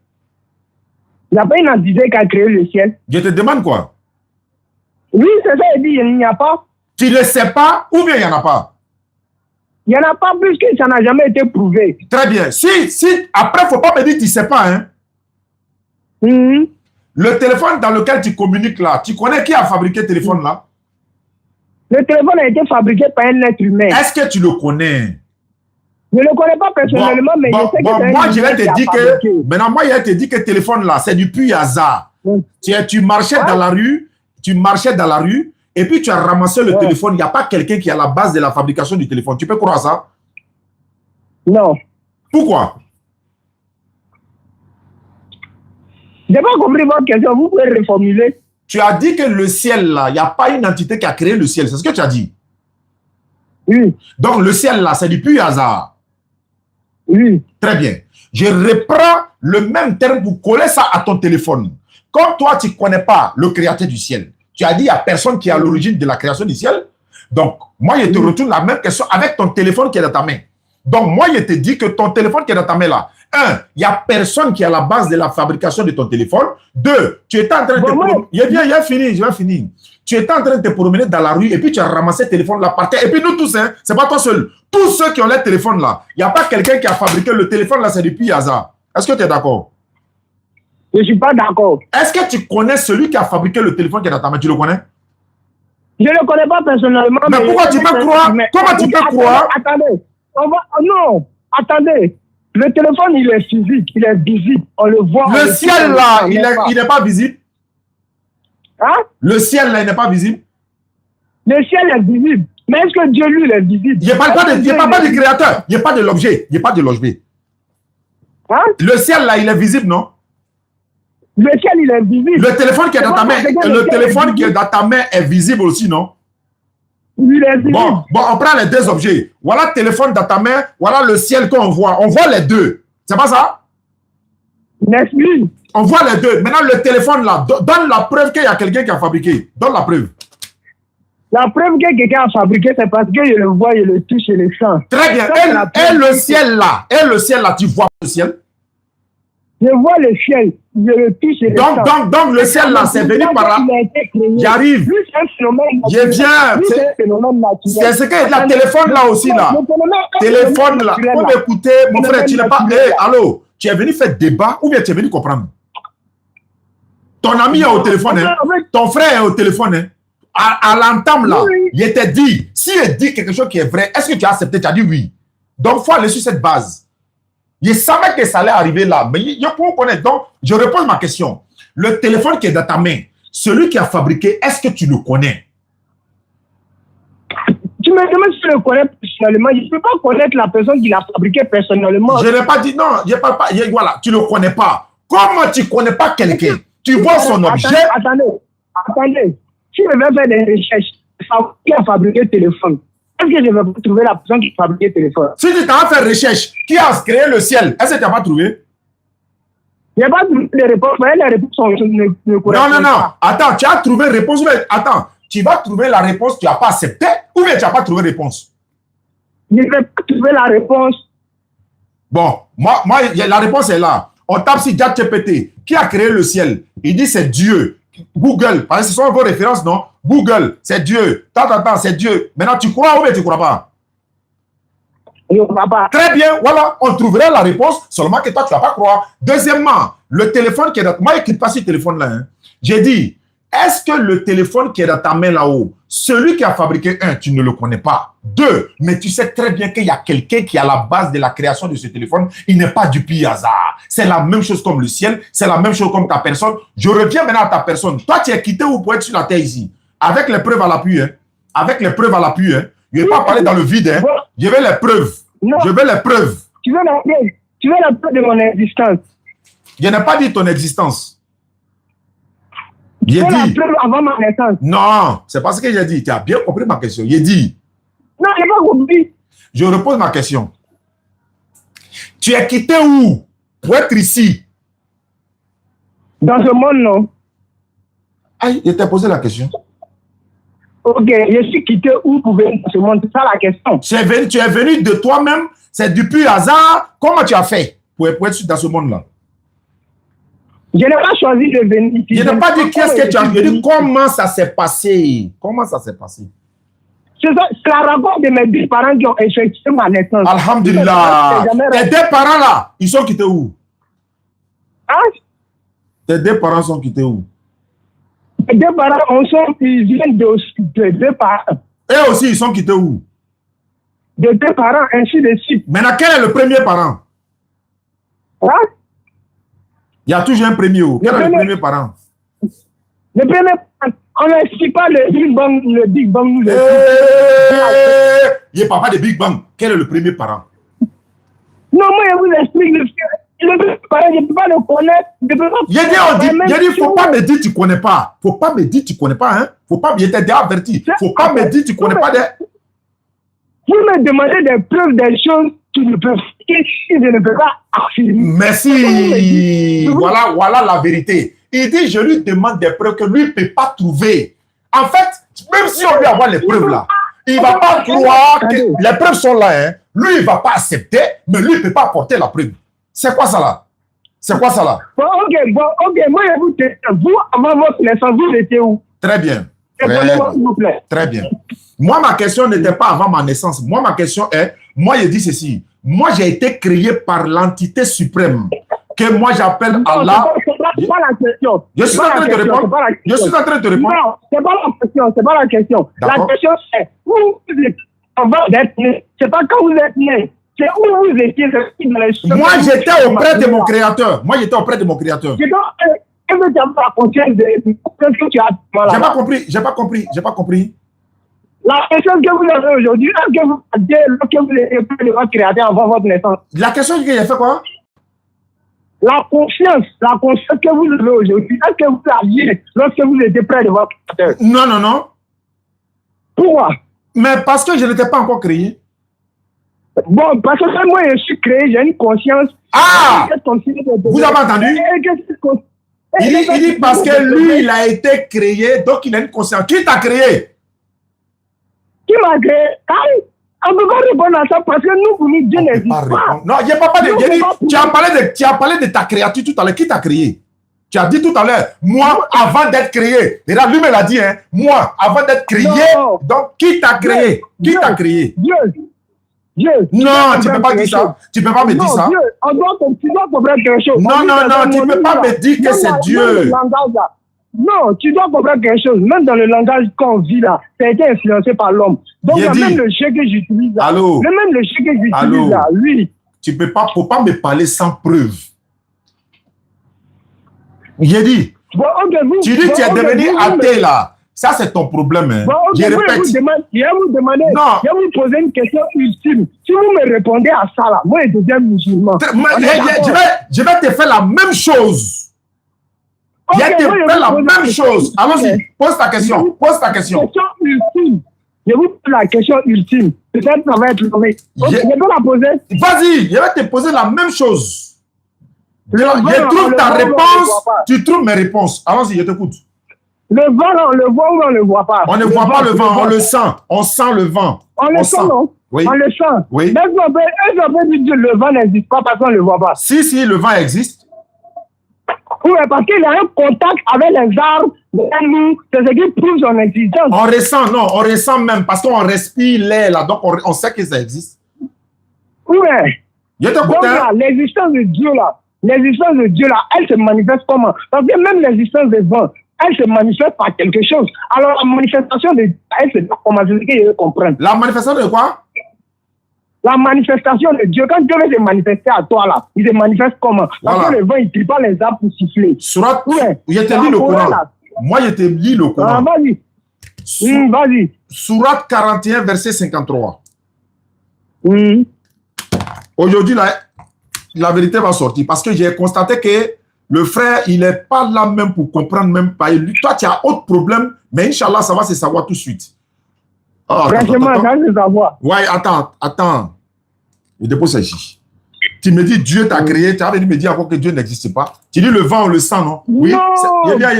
Il n'y a pas une entité qui a créé le ciel. Je te demande quoi? Oui, c'est ça, il dit, il n'y a pas. Tu ne le sais pas ou bien il n'y en a pas? Il n'y en a pas plus que ça n'a jamais été prouvé. Très bien. Après, il ne faut pas me dire que tu ne sais pas, hein? Le téléphone dans lequel tu communiques là, tu connais qui a fabriqué le téléphone là? Le téléphone a été fabriqué par un être humain. Est-ce que tu le connais? Je ne le connais pas personnellement, mais je sais que c'est moi, je vais te dire que maintenant, moi, je vais te dire que le téléphone là, c'est du pur hasard. Tu marchais dans la rue, et puis tu as ramassé le téléphone. Il n'y a pas quelqu'un qui est à la base de la fabrication du téléphone. Tu peux croire ça? Non. Pourquoi? Je n'ai pas compris votre question. Vous pouvez reformuler. Tu as dit que le ciel là, il n'y a pas une entité qui a créé le ciel. C'est ce que tu as dit? Oui. Donc le ciel là, c'est du pur hasard. Oui. Très bien. Je reprends le même terme pour coller ça à ton téléphone. Comme toi, tu ne connais pas le créateur du ciel. Tu as dit, il n'y a personne qui est à l'origine de la création du ciel. Donc, moi, je te retourne la même question avec ton téléphone qui est dans ta main. Donc, moi, je te dis que ton téléphone qui est dans ta main là, il n'y a personne qui est à la base de la fabrication de ton téléphone. 2, tu étais en train de te promener. Je vais finir. Tu étais en train de te promener dans la rue et puis tu as ramassé le téléphone là par terre. Et puis nous tous, hein, c'est pas toi seul. Tous ceux qui ont les téléphones là, il n'y a pas quelqu'un qui a fabriqué le téléphone là, c'est depuis hasard. Est-ce que tu es d'accord? Je ne suis pas d'accord. Est-ce que tu connais celui qui a fabriqué le téléphone qui est dans ta main? Tu le connais? Je ne le connais pas personnellement. Mais pourquoi tu peux croire? Comment tu peux croire? Attendez. Non, attendez. Le téléphone, il est physique, il est visible. On le voit. Le ciel là, il n'est pas visible. Hein? Le ciel là, il n'est pas visible. Le ciel est visible. Mais est-ce que Dieu, lui, il est visible? Il n'y a pas de créateur. Il n'y a pas de l'objet. Il n'y a pas de l'objet. Hein? Le ciel là, il est visible, non? Le ciel, il est visible. Le téléphone qui est dans ta main, qui est dans ta main est visible aussi, non? Il est visible. Bon, on prend les deux objets. Voilà le téléphone dans ta main, voilà le ciel qu'on voit. On voit les deux. C'est pas ça? N'est-ce pas? On voit les deux. Maintenant, le téléphone là, donne la preuve qu'il y a quelqu'un qui a fabriqué. Donne la preuve. La preuve que quelqu'un a fabriqué, c'est parce que je le vois, je le touche, je le sens. Très bien. Et le ciel là, tu vois le ciel? Je vois le ciel, je le touche, je le sens. Donc le ciel là, c'est venu par là. J'arrive. Je viens. C'est ce que le téléphone là aussi là. Téléphone là. Pour m'écouter, mon frère, tu n'es pas. Allô, tu es venu faire débat ou bien tu es venu comprendre? Ton ami est au téléphone, hein? Ton frère est au téléphone, hein? À l'entame, là, il était dit, si il dit quelque chose qui est vrai, est-ce que tu as accepté? Tu as dit oui. Donc, il faut aller sur cette base. Il savait que ça allait arriver là, mais il faut connaître. Donc, je repose ma question. Le téléphone qui est dans ta main, celui qui a fabriqué, est-ce que tu le connais? Tu me demandes si je le connais personnellement. Je ne peux pas connaître la personne qui l'a fabriqué personnellement. Je n'ai pas dit non. Voilà, tu ne le connais pas. Comment tu ne connais pas quelqu'un? Tu vois son objet. Attendez. Si je vais faire des recherches, qui a fabriqué le téléphone, est-ce que je vais trouver la personne qui a fabriqué le téléphone? Si tu t'as fait recherche, qui a créé le ciel, est-ce que tu n'as pas trouvé? Il n'y a pas de réponse. Les réponses sont ne correspondent Non. pas. Attends, tu as trouvé réponse. Mais attends, tu vas trouver la réponse, tu n'as pas accepté, ou bien tu n'as pas trouvé réponse? Je ne vais pas trouver la réponse. Bon, moi, la réponse est là. On tape sur ChatGPT. Qui a créé le ciel? Il dit c'est Dieu. Google, parce que ce sont vos références, non? Google, c'est Dieu. Tant, c'est Dieu. Maintenant, tu crois ou bien tu ne crois pas? Je ne crois pas. Très bien, voilà, on trouverait la réponse, seulement que toi, tu ne vas pas croire. Deuxièmement, le téléphone qui est dans... Moi, je n'écris pas ce téléphone-là. Hein. J'ai dit, est-ce que le téléphone qui est dans ta main là-haut, celui qui a fabriqué un, tu ne le connais pas. Deux, mais tu sais très bien qu'il y a quelqu'un qui est à la base de la création de ce téléphone. Il n'est pas du pur hasard. C'est la même chose comme le ciel, c'est la même chose comme ta personne. Je reviens maintenant à ta personne. Toi, tu es quitté ou pour être sur la terre ici? Avec les preuves à l'appui. Hein. Avec les preuves à l'appui. Hein. Je ne vais pas parler dans le vide. Hein. Je veux les preuves. Non. Je veux les preuves. Tu veux la preuve de mon existence? Je n'ai pas dit ton existence. J'ai dit. La preuve avant ma naissance. Non, c'est parce que j'ai dit. Tu as bien compris ma question. J'ai dit. Non, je n'ai pas compris. Je repose ma question. Tu es quitté où pour être ici? Dans ce monde, non. Aïe, je t'ai posé la question. Ok, je suis quitté où pour venir dans ce monde? C'est ça la question. Tu es venu de toi-même, c'est du pur hasard. Comment tu as fait pour être dans ce monde-là? Je n'ai pas choisi de venir ici. Je n'ai pas dit qu'est-ce que tu as dit. Comment ça s'est passé? Comment ça s'est passé? C'est la rencontre de mes deux parents qui ont effectué ma naissance. Alhamdulillah. Tes deux parents là, ils sont quittés où? Hein? Tes deux parents sont quittés où? Mes deux parents, ils viennent de deux parents. Eux aussi, ils sont quittés où? De deux parents, ainsi de suite. Maintenant, quel est le premier parent? Hein? Il y a toujours un premier. Quel est le premier parent? Le premier parent, on n'explique pas le Big Bang. Le Big Bang nous Il est papa de Big Bang. Quel est le premier parent? Non, moi, je vous explique le premier parent, je ne peux pas le connaître. Il dit, faut pas me dire tu connais pas. Faut pas me dire tu connais pas, hein. Faut pas, je t'ai déjà averti. Faut pas me dire tu connais pas des... Vous me demandez des preuves des choses qui ne peuvent, que je ne peux pas affirmer. Merci. Voilà la vérité. Il dit, je lui demande des preuves que lui ne peut pas trouver. En fait, même si on lui envoie les preuves là, il ne va pas croire que les preuves sont là. Hein. Lui, il ne va pas accepter, mais lui, il ne peut pas apporter la preuve. C'est quoi ça là? C'est quoi ça là? Bon, ok, moi, je vous dis, vous, avant votre naissance, vous étiez où? Très bien. S'il vous plaît. Très bien. Moi, ma question n'était pas avant ma naissance. Moi, ma question est, moi, je dis ceci. Moi, j'ai été créé par l'entité suprême que moi, j'appelle Allah. C'est pas la question. Je suis en train de répondre. Je suis en train de répondre. Non, c'est pas la question. C'est pas la question. La question, c'est où vous êtes avant d'être né. C'est pas quand vous êtes né. C'est où vous étiez. Moi, j'étais auprès de mon créateur. Moi, j'étais auprès de mon créateur. Est-ce que tu as la conscience de ce que tu as? J'ai pas compris. J'ai pas compris. J'ai pas compris. La question que vous avez aujourd'hui, est-ce que vous aviez lorsque vous étiez auprès de votre créateur avant votre naissance? La question que j'ai fait quoi? La conscience que vous avez aujourd'hui, est-ce que vous l'aviez lorsque vous étiez près de votre créateur? Non. Pourquoi? Mais parce que je n'étais pas encore créé. Bon, parce que moi, je suis créé, j'ai une conscience. Ah! Vous avez entendu? Il dit parce que lui, il a été créé, donc il a une conscience. Qui t'a créé? Qui m'a créé? On ne peut pas répondre à ça parce que nous, pour nous, Dieu n'existe pas. Non, il n'y a pas de... Tu as parlé de ta créature tout à l'heure. Qui t'a créé? Tu as dit tout à l'heure, moi, avant d'être créé. Et là, lui me l'a dit, hein. Moi, avant d'être créé. Non. Donc, qui t'a créé? Qui t'a créé? Dieu. Non, tu ne peux pas dire ça. Tu ne peux pas me dire ça. Dieu. Tu dois comprendre quelque chose. Non, tu ne peux pas me dire que c'est Dieu. Non, tu dois comprendre quelque chose. Même dans le langage qu'on vit là, ça a été influencé par l'homme. Donc, même le chien que j'utilise là, même le chien que j'utilise là, oui. Tu peux pas, faut pas me parler sans preuve. J'ai dit, bon, okay, tu dis que tu es devenu athée là. Ça, c'est ton problème. Hein. Bon, okay, je répète. Je vais vous poser une question ultime. Si vous me répondez à ça là, moi, je deviens musulman. Je vais te faire la même chose. Okay, je vais te faire la même chose. Allons-y, pose ta question. Pose ta question. Question ultime. Je vous pose la question ultime. Peut-être ça va être nommé. Okay, je peux la poser. Vas-y, je vais te poser la même chose. Je trouve ta réponse, tu trouves mes réponses. Allons-y, je t'écoute. Le vent, on le voit ou on ne le voit pas? On ne voit pas le vent, on le sent. On sent le vent. On le sent, non? Oui. On le sent. Oui. Mais est-ce qu'on peut dire que le vent n'existe pas parce qu'on ne le voit pas? Si, le vent existe. Oui, parce qu'il a un contact avec les arbres, nous, c'est ce qui prouve son existence. On ressent, non, on ressent même parce qu'on respire l'air là, donc on sait que ça existe. Oui. Je t'écoute. Donc là, l'existence de Dieu là, elle se manifeste comment? Parce que même l'existence des vents, elle se manifeste par quelque chose. Alors la manifestation de Dieu, elle se doit comment? C'est ce que je veux comprendre. La manifestation de quoi? La manifestation de Dieu, quand Dieu veut se manifester à toi là, il se manifeste comment? Parce que le vent, il ne tire pas les arbres pour siffler. Surat, je te lis le Coran. Moi, je te lis le Coran. Vas-y. Vas-y. Surat 41, verset 53. Aujourd'hui, la vérité va sortir parce que j'ai constaté que le frère, il n'est pas là même pour comprendre même pas. Toi, tu as autre problème, mais Inch'Allah, ça va se savoir tout de suite. Oh, franchement, ça va se savoir. Ouais, attends. Je dépose ça ici. Tu me dis Dieu t'a créé, tu as venu me dire encore que Dieu n'existe pas. Tu dis le vent, on le sent, non? Oui. Non, il vient.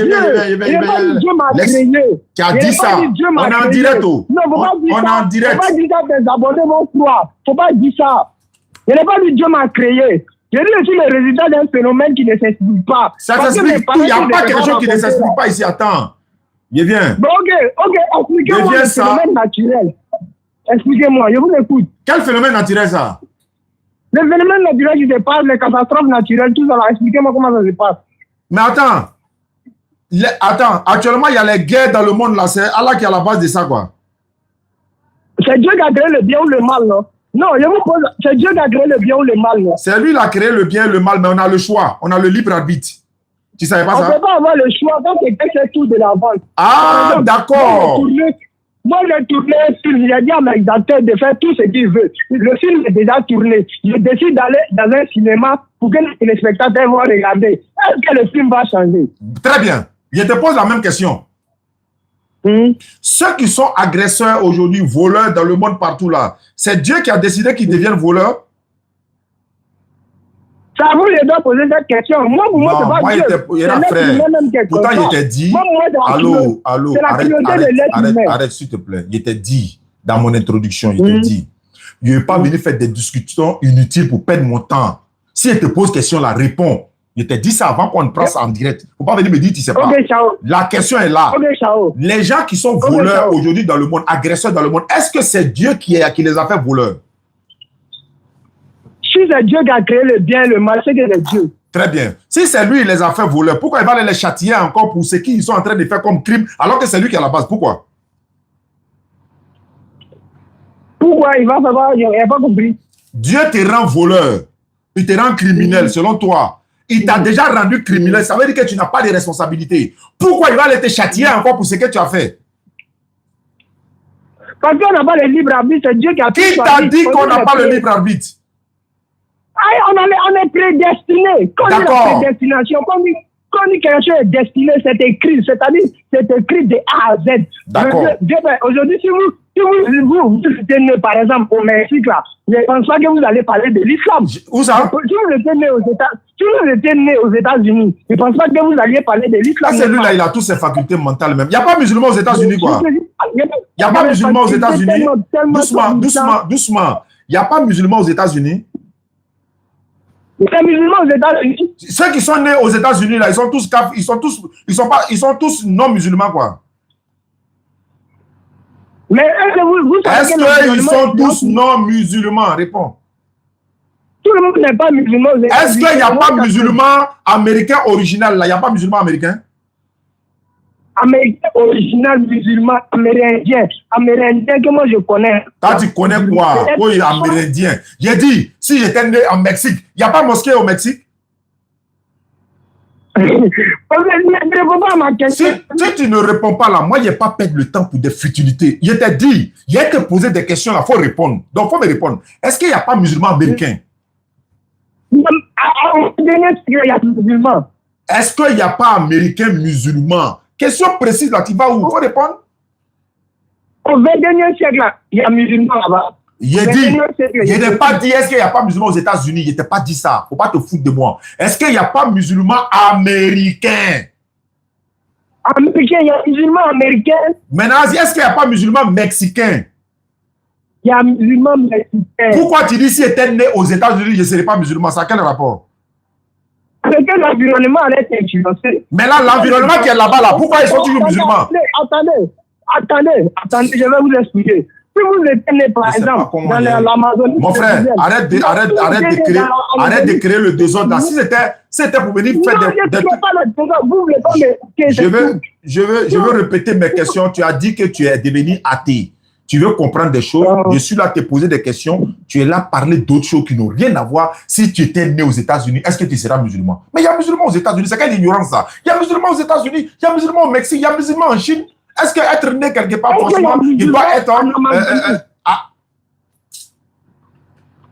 Dieu m'a créé. Tu as dit ça. On est en direct. Non, faut pas dire ça. On est en direct. Faut pas dire ça, tes abonnés vont croire. Faut pas dire ça. Je n'ai pas dit Dieu m'a créé. Je dis aussi le résultat d'un phénomène qui ne s'explique pas. Ça s'explique tout. Il n'y a pas quelque chose qui ne s'explique pas ici. Attends. Je viens. Bon, ok. Expliquez-moi le phénomène naturel. Expliquez-moi, je vous écoute. Quel phénomène naturel ça? Le phénomène naturel qui se passe, les catastrophes naturelles, tout ça là. Expliquez-moi comment ça se passe. Mais attends. Actuellement, il y a les guerres dans le monde là. C'est Allah qui est à la base de ça, quoi. C'est Dieu qui a créé le bien ou le mal, non? Non, je vous pose, c'est Dieu qui a créé le bien ou le mal, non? C'est lui qui a créé le bien et le mal, mais on a le choix. On a le libre arbitre. Tu savais pas ça? On ne peut pas avoir le choix quand quelqu'un fait tout de la vente. Ah, d'accord. Moi, j'ai tourné un film. J'ai dit à mes acteurs de faire tout ce qu'ils veulent. Le film est déjà tourné. Je décide d'aller dans un cinéma pour que les spectateurs vont regarder. Est-ce que le film va changer? Très bien. Je te pose la même question. Ceux qui sont agresseurs aujourd'hui, voleurs dans le monde partout là, c'est Dieu qui a décidé qu'ils deviennent voleurs? Ça vous, je dois poser cette question. Moi, pour moi, c'est pas Dieu. Pourtant, je t'ai dit... Allô, arrête, s'il te plaît. Je t'ai dit, dans mon introduction, je t'ai dit, je ne vais pas venir faire des discussions inutiles pour perdre mon temps. Si je te pose question, la réponds. Je t'ai dit ça avant qu'on prenne ça en direct. Il ne faut pas venir me dire, tu ne sais pas. La question est là. Les gens qui sont voleurs aujourd'hui dans le monde, agresseurs dans le monde, est-ce que c'est Dieu qui les a fait voleurs? Si c'est Dieu qui a créé le bien et le mal, c'est que c'est Dieu. Très bien. Si c'est lui qui les a fait voleurs, pourquoi il va les châtier encore pour ce qu'ils sont en train de faire comme crime, alors que c'est lui qui est à la base? Pourquoi? Pourquoi il va savoir? Il n'a pas compris. Dieu te rend voleur. Il te rend criminel, selon toi. Il t'a déjà rendu criminel. Ça veut dire que tu n'as pas de responsabilité. Pourquoi il va aller te châtier encore pour ce que tu as fait? Parce qu'on n'a pas le libre arbitre. C'est Dieu qui a tout. Qui t'a dit qu'on n'a pas le libre arbitre? On est prédestiné. Quand on dit la prédestination, quand on dit quelque chose est destiné, c'est écrit. C'est-à-dire, c'est écrit de A à Z. D'accord. Aujourd'hui, si vous êtes né, par exemple, au Mexique, là, je ne pense pas que vous allez parler de l'islam. Où ça? Si vous étiez né aux États-Unis, je ne pense pas que vous alliez parler de l'islam. Celui-là, il a toutes ses facultés mentales même. Il n'y a pas musulman aux États-Unis, quoi. Il n'y a pas musulman aux États-Unis. Doucement. Il n'y a pas musulman aux États-Unis. Les musulmans aux États-Unis. Ceux qui sont nés aux États-Unis, là, ils sont tous ils sont tous non musulmans, quoi. Mais est-ce qu'ils sont tous non musulmans? Réponds. Tout le monde n'est pas musulman aux États-Unis. Est-ce qu'il n'y a pas musulman américain original, là? Il n'y a pas musulman américain? Américain original musulman, amérindien que moi je connais. Quand tu connais quoi? Oui, amérindien. J'ai dit, si j'étais né en Mexique, il n'y a pas de mosquée au Mexique? Si tu ne réponds pas là, moi, je n'ai pas perdu le temps pour des futilités. Je t'ai dit, il y a que poser des questions là, il faut répondre. Donc, il faut me répondre. Est-ce qu'il n'y a pas musulman américain? Est-ce qu'il n'y a pas américain musulman? Question précise là, tu vas où? Il faut répondre. Au 21e siècle, là, il y a musulman là-bas. Je n'ai pas dit est-ce qu'il n'y a pas musulman aux États-Unis. Je ne t'ai pas dit ça. Il ne faut pas te foutre de moi. Est-ce qu'il n'y a pas musulman américain? Américain, il y a musulman américain. Maintenant, est-ce qu'il n'y a pas musulman mexicain? Il y a musulman mexicain. Pourquoi tu dis si j'étais né aux États-Unis, je ne serais pas musulman? Ça a quel rapport? Parce que l'environnement allait être influencé. Mais là, l'environnement qui est là-bas, là, pourquoi ils sont toujours musulmans? Attendez, je vais vous expliquer. Si vous êtes né, par exemple, dans l'Amazonie... Mon frère, arrête de créer le désordre. Si c'était pour venir faire des... Je veux répéter mes questions. Tu as dit que tu es devenu athée. Tu veux comprendre des choses. Je suis là à te poser des questions. Tu es là à parler d'autres choses qui n'ont rien à voir. Si tu étais né aux États-Unis, est-ce que tu seras musulman? Mais il y a musulmans aux États-Unis. C'est quelle ignorance ça? Il y a musulmans aux États-Unis. Il y a musulmans au Mexique. Il y a musulmans en Chine. Est-ce qu'être né quelque part, franchement, il doit être...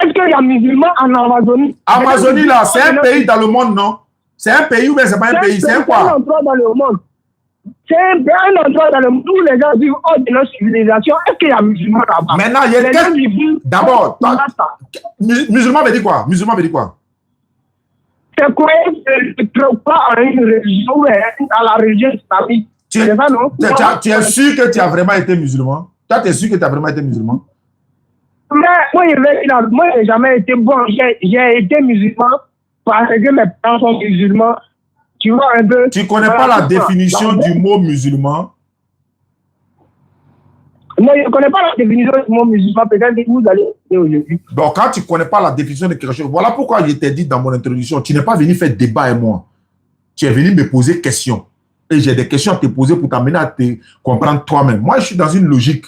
Est-ce qu'il y a musulmans en Amazonie? Amazonie, là, c'est un pays dans le monde, non? C'est un pays ou bien c'est pas un pays? C'est un quoi? C'est un endroit dans le monde. C'est un endroit dans le monde où les gens vivent hors de notre civilisation. Est-ce qu'il y a musulmans là-bas? Maintenant, il y a quelques... D'abord, musulman veut dire quoi? Musulman veut dire quoi? C'est quoi? Je ne trouve pas à une religion, à la religion islamique. Tu es sûr que tu as vraiment été musulman? Toi, tu es sûr que tu as vraiment été musulman? Mais moi, je n'ai jamais été bon. J'ai été musulman parce que mes parents sont musulmans. Tu vois un peu. Tu ne connais pas la définition du mot musulman? Non, je ne connais pas la définition du mot musulman. Peut-être que vous allez aujourd'hui. Donc, quand tu ne connais pas la définition de quelque chose, voilà pourquoi je t'ai dit dans mon introduction, tu n'es pas venu faire débat avec moi. Tu es venu me poser questions. Et j'ai des questions à te poser pour t'amener à te comprendre toi-même. Moi, je suis dans une logique.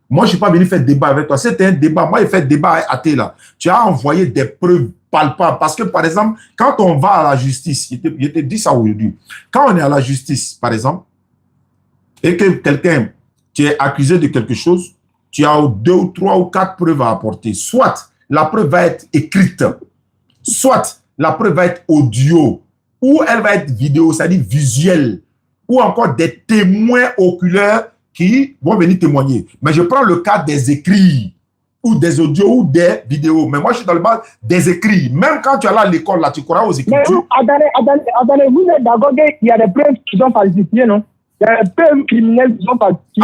Moi, je ne suis pas venu faire débat avec toi. C'était un débat. Moi, j'ai fait débat avec athée là. Tu as envoyé des preuves palpables. Parce que, par exemple, quand on va à la justice, je te dis ça aujourd'hui. Quand on est à la justice, par exemple, et que quelqu'un, tu es accusé de quelque chose, tu as 2 ou 3 ou 4 preuves à apporter. Soit la preuve va être écrite, soit la preuve va être audio, ou elle va être vidéo, c'est-à-dire visuelle, ou encore des témoins oculaires qui vont venir témoigner. Mais je prends le cas des écrits, ou des audios, ou des vidéos. Mais moi, je suis dans le bas des écrits. Même quand tu es là à l'école, là, tu crois aux écritures. Mais attendez, vous êtes d'accord qu'il y a des preuves qui sont falsifiées, non? Il y a des preuves criminelles qui sont falsifiées.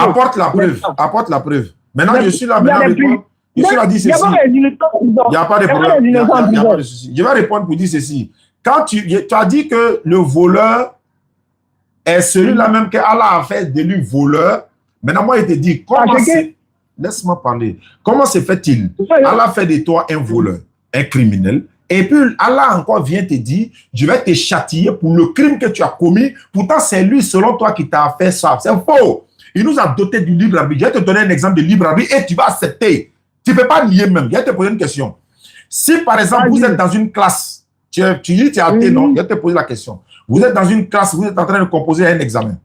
Apporte la preuve. Maintenant, je suis là, maintenant, je suis là, dis ceci. Il n'y a pas de problème. Il n'y a pas de souci. Je vais répondre pour dire ceci. Quand tu as dit que le voleur est celui-là même qu'Allah a fait de lui voleur. Maintenant, moi, il te dit, comment c'est... Laisse-moi parler. Comment se fait-il? Allah fait de toi un voleur, un criminel. Et puis, Allah encore vient te dire, je vais te châtier pour le crime que tu as commis. Pourtant, c'est lui, selon toi, qui t'a fait ça. C'est faux. Il nous a doté du libre arbitre. Je vais te donner un exemple de libre arbitre et tu vas accepter. Tu ne peux pas nier même. Je vais te poser une question. Si, par exemple, vous êtes dans une classe, tu dis, tu es athée, non? Je vais te poser la question. Vous êtes dans une classe, vous êtes en train de composer un examen.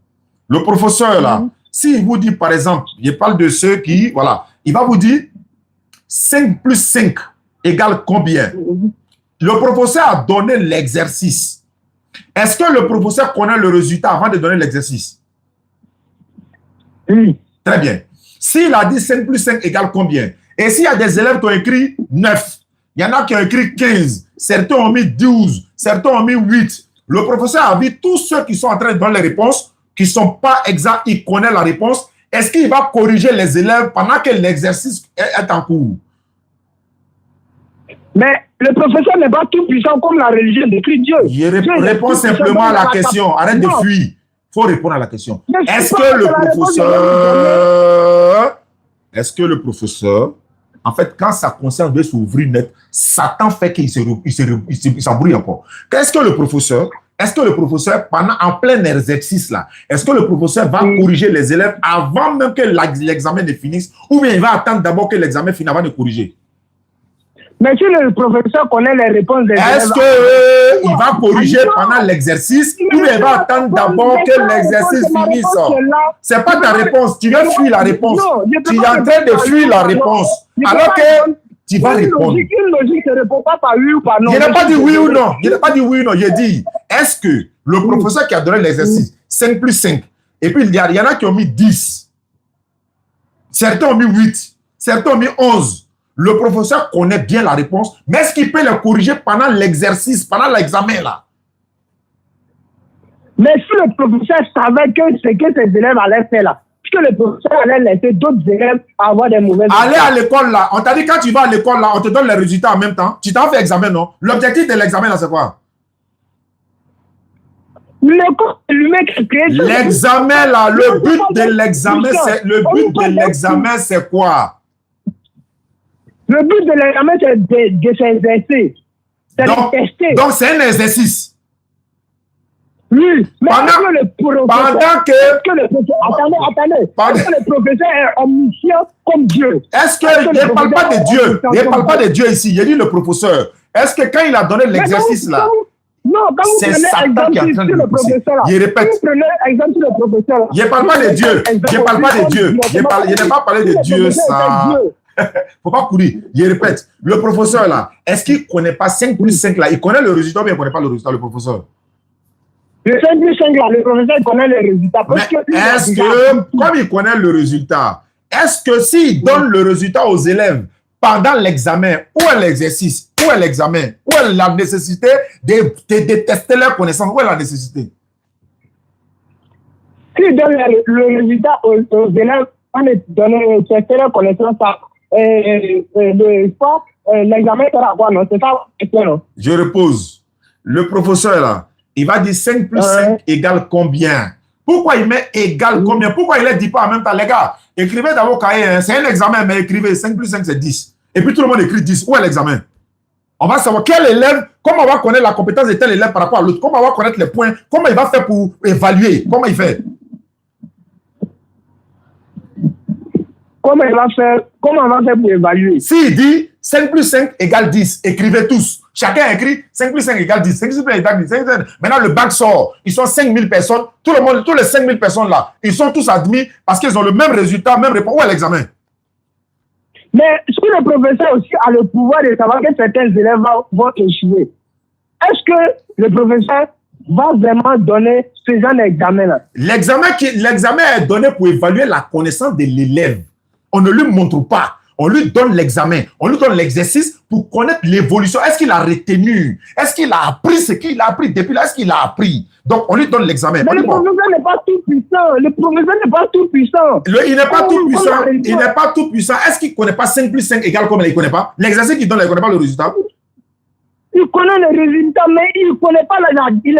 Le professeur, là, s'il vous dit, par exemple, je parle de ceux qui, voilà, il va vous dire 5 plus 5 égale combien? Le professeur a donné l'exercice. Est-ce que le professeur connaît le résultat avant de donner l'exercice? Oui. Très bien. S'il a dit 5 plus 5 égale combien? Et s'il y a des élèves qui ont écrit 9, il y en a qui ont écrit 15, certains ont mis 12, certains ont mis 8. Le professeur a vu tous ceux qui sont en train de donner les réponses, qui ne sont pas exacts, il connaît la réponse. Est-ce qu'il va corriger les élèves pendant que l'exercice est en cours? Mais le professeur n'est pas tout puissant comme la religion décrit Dieu. Je réponds simplement à la question. Arrête de fuir. Il faut répondre à la question. Est-ce que le professeur, en fait, quand sa conscience veut s'ouvrir net, Satan fait qu'il s'embrouille encore. Qu'est-ce que le professeur, est-ce que le professeur, en plein exercice là, est-ce que le professeur va corriger les élèves avant même que l'examen ne finisse, ou bien il va attendre d'abord que l'examen finisse avant de corriger? Mais si le professeur connaît les réponses des élèves... Est-ce qu'il va corriger pendant l'exercice, ou bien il va attendre d'abord que l'exercice finisse? C'est pas ta réponse, tu veux fuir la réponse. Tu es en train de fuir la réponse, alors que tu vas répondre. Une logique ne répond pas par oui ou par non. Je n'ai pas dit oui ou non. Je n'ai pas dit oui ou non. J'ai dit, est-ce que le professeur qui a donné l'exercice, 5 plus 5, et puis il y en a qui ont mis 10, certains ont mis 8, certains ont mis 11. Le professeur connaît bien la réponse, mais est-ce qu'il peut le corriger pendant l'exercice, pendant l'examen là? Mais si le professeur savait que ce que ses élèves allaient faire là, que le professeur allait laisser d'autres élèves avoir des mauvaises notes. Aller à l'école là, on t'a dit quand tu vas à l'école là, on te donne les résultats en même temps. Tu t'en fais examen, non? L'objectif de l'examen là, c'est quoi? L'école, l'humain qui crée... L'examen là, le but de l'examen, c'est quoi? Le but de l'examen, c'est de s'exercer. C'est de tester. Donc, c'est un exercice. Oui, mais pendant que le professeur... Attendez. Est-ce que le professeur est omniscient comme Dieu? Est-ce que... Je ne parle pas de Dieu. Je ne parle pas de Dieu ici. Il dit le professeur. Est-ce que quand il a donné l'exercice là... Non, quand vous prenez exemple sur le professeur là... Je répète. Vous prenez exemple sur le professeur. Je ne parle pas de Dieu. Je ne parle pas de Dieu. Je n'ai pas parlé de Dieu, ça... Faut pas courir. Je répète. Le professeur là, est-ce qu'il ne connaît pas 5 plus 5 là? Il connaît le résultat ou bien il ne connaît pas le résultat, le professeur? Le 5 plus 5 là, le professeur connaît le résultat. Mais est-ce que, comme il connaît le résultat, est-ce que s'il donne le résultat aux élèves pendant l'examen, où est l'exercice, où est l'examen, où est la nécessité de tester leurs connaissances, où est la nécessité? S'il donne le résultat aux élèves, on est donné tester leurs connaissances, l'examen sera quoi, non? C'est ça, non? Je repose. Le professeur là, il va dire 5 plus 5 égale combien? Pourquoi il met égal combien? Pourquoi il ne dit pas en même temps? Les gars, écrivez dans vos cahiers, hein, c'est un examen, mais écrivez 5 plus 5 c'est 10. Et puis tout le monde écrit 10. Où est l'examen? On va savoir quel élève, comment on va connaître la compétence de tel élève par rapport à l'autre, comment on va connaître les points, comment il va faire pour évaluer, comment il fait? Comment on va faire pour évaluer? S'il dit 5 plus 5 égale 10, écrivez tous. Chacun écrit 5 plus 5 égale 10. 5 plus 5 égale 10. Maintenant, le bac sort. Ils sont 5000 personnes. Tout le monde, tous les 5000 personnes là, ils sont tous admis parce qu'ils ont le même résultat, même réponse. Où est l'examen? Mais si le professeur aussi a le pouvoir de savoir que certains élèves vont échouer, est-ce que le professeur va vraiment donner ce genre d'examen-là? L'examen est donné pour évaluer la connaissance de l'élève. On ne lui montre pas. On lui donne l'examen. On lui donne l'exercice pour connaître l'évolution. Est-ce qu'il a retenu? Est-ce qu'il a appris ce qu'il a appris depuis là? Est-ce qu'il a appris? Donc, on lui donne l'examen. Mais le professeur n'est pas tout puissant. Le professeur n'est pas tout puissant. Il n'est pas tout puissant. Il n'est pas tout puissant. Est-ce qu'il ne connaît pas 5 plus 5 égale combien? Il ne connaît pas. L'exercice qu'il donne, il ne connaît pas le résultat. Il connaît le résultat, mais il n'est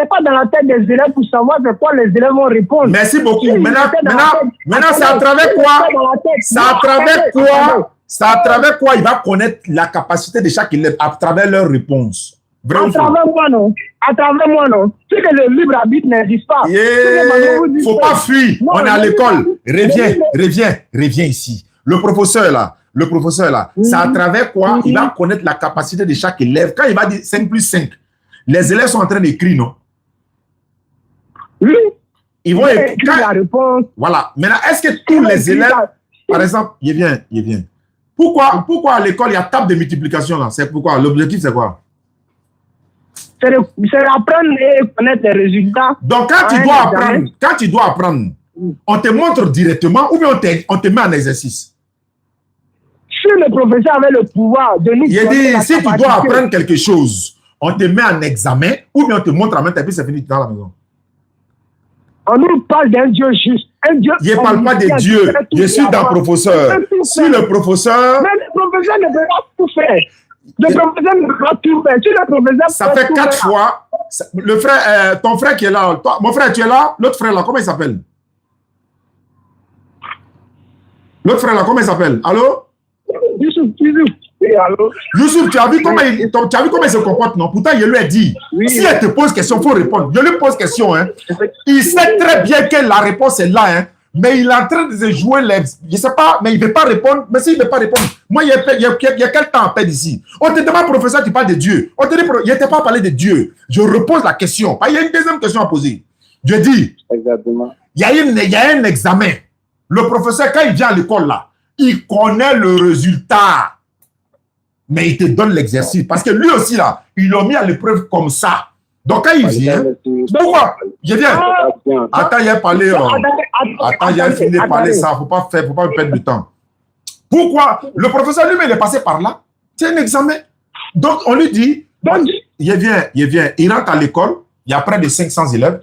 pas dans la tête des élèves pour savoir de quoi les élèves vont répondre. Merci beaucoup. Maintenant, c'est à travers quoi? C'est à travers quoi? C'est à travers quoi il va connaître la capacité de chaque élève à travers leurs réponses. À travers moi, non. À travers moi, non. C'est que le libre arbitre n'existe pas. Il ne faut pas fuir. On est à l'école. Reviens ici. Le professeur là, c'est à travers quoi il va connaître la capacité de chaque élève. Quand il va dire 5 plus 5, les élèves sont en train d'écrire, non? Oui. Ils vont écrire la réponse. Voilà. Maintenant, est-ce que tous les élèves, par exemple, il vient. Pourquoi à l'école il y a table de multiplication là? C'est pourquoi? L'objectif c'est quoi? C'est apprendre et connaître les résultats. Donc quand tu dois apprendre, on te montre directement ou bien on te met en exercice? Si le professeur avait le pouvoir de nous... Il dit, si tu dois apprendre quelque chose, on te met en examen ou bien on te montre en même temps et puis c'est fini dans la maison. On nous parle d'un Dieu juste. Je ne parle pas de Dieu. Je suis d'un professeur. Si le professeur... Mais le professeur ne peut pas tout faire. Le professeur ne peut pas tout faire. Si le professeur... Ça fait 4 fois. Le frère, ton frère qui est là, mon frère, tu es là? L'autre frère là, comment il s'appelle? L'autre frère là, comment il s'appelle? Allô? Yusuf. allô? Youssouf, tu as vu comment il se comporte, non? Pourtant, je lui ai dit, Oui. si elle te pose question, il faut répondre. Je lui pose question, hein. Il sait très bien que la réponse est là, hein. Mais il est en train de se jouer les... Je ne sais pas, mais il ne veut pas répondre. Mais s'il ne veut pas répondre, moi, il y a quel temps à perdre ici? On te demande, professeur, tu parles de Dieu. On te dit, il n'était pas parlé de Dieu. Je repose la question. Il y a une deuxième question à poser. Je dis, Exactement. il y a un examen. Le professeur, quand il vient à l'école, là, il connaît le résultat. Mais il te donne l'exercice. Parce que lui aussi, là, ils l'ont mis à l'épreuve comme ça. Donc, quand il vient, pourquoi? Je viens. Attends, il a parlé. Attends, il a fini de parler ça. Il ne faut pas perdre du temps. Pourquoi? Le professeur lui-même, il est passé par là. C'est un examen. Donc, on lui dit, il vient. Il rentre à l'école. Il y a près de 500 élèves.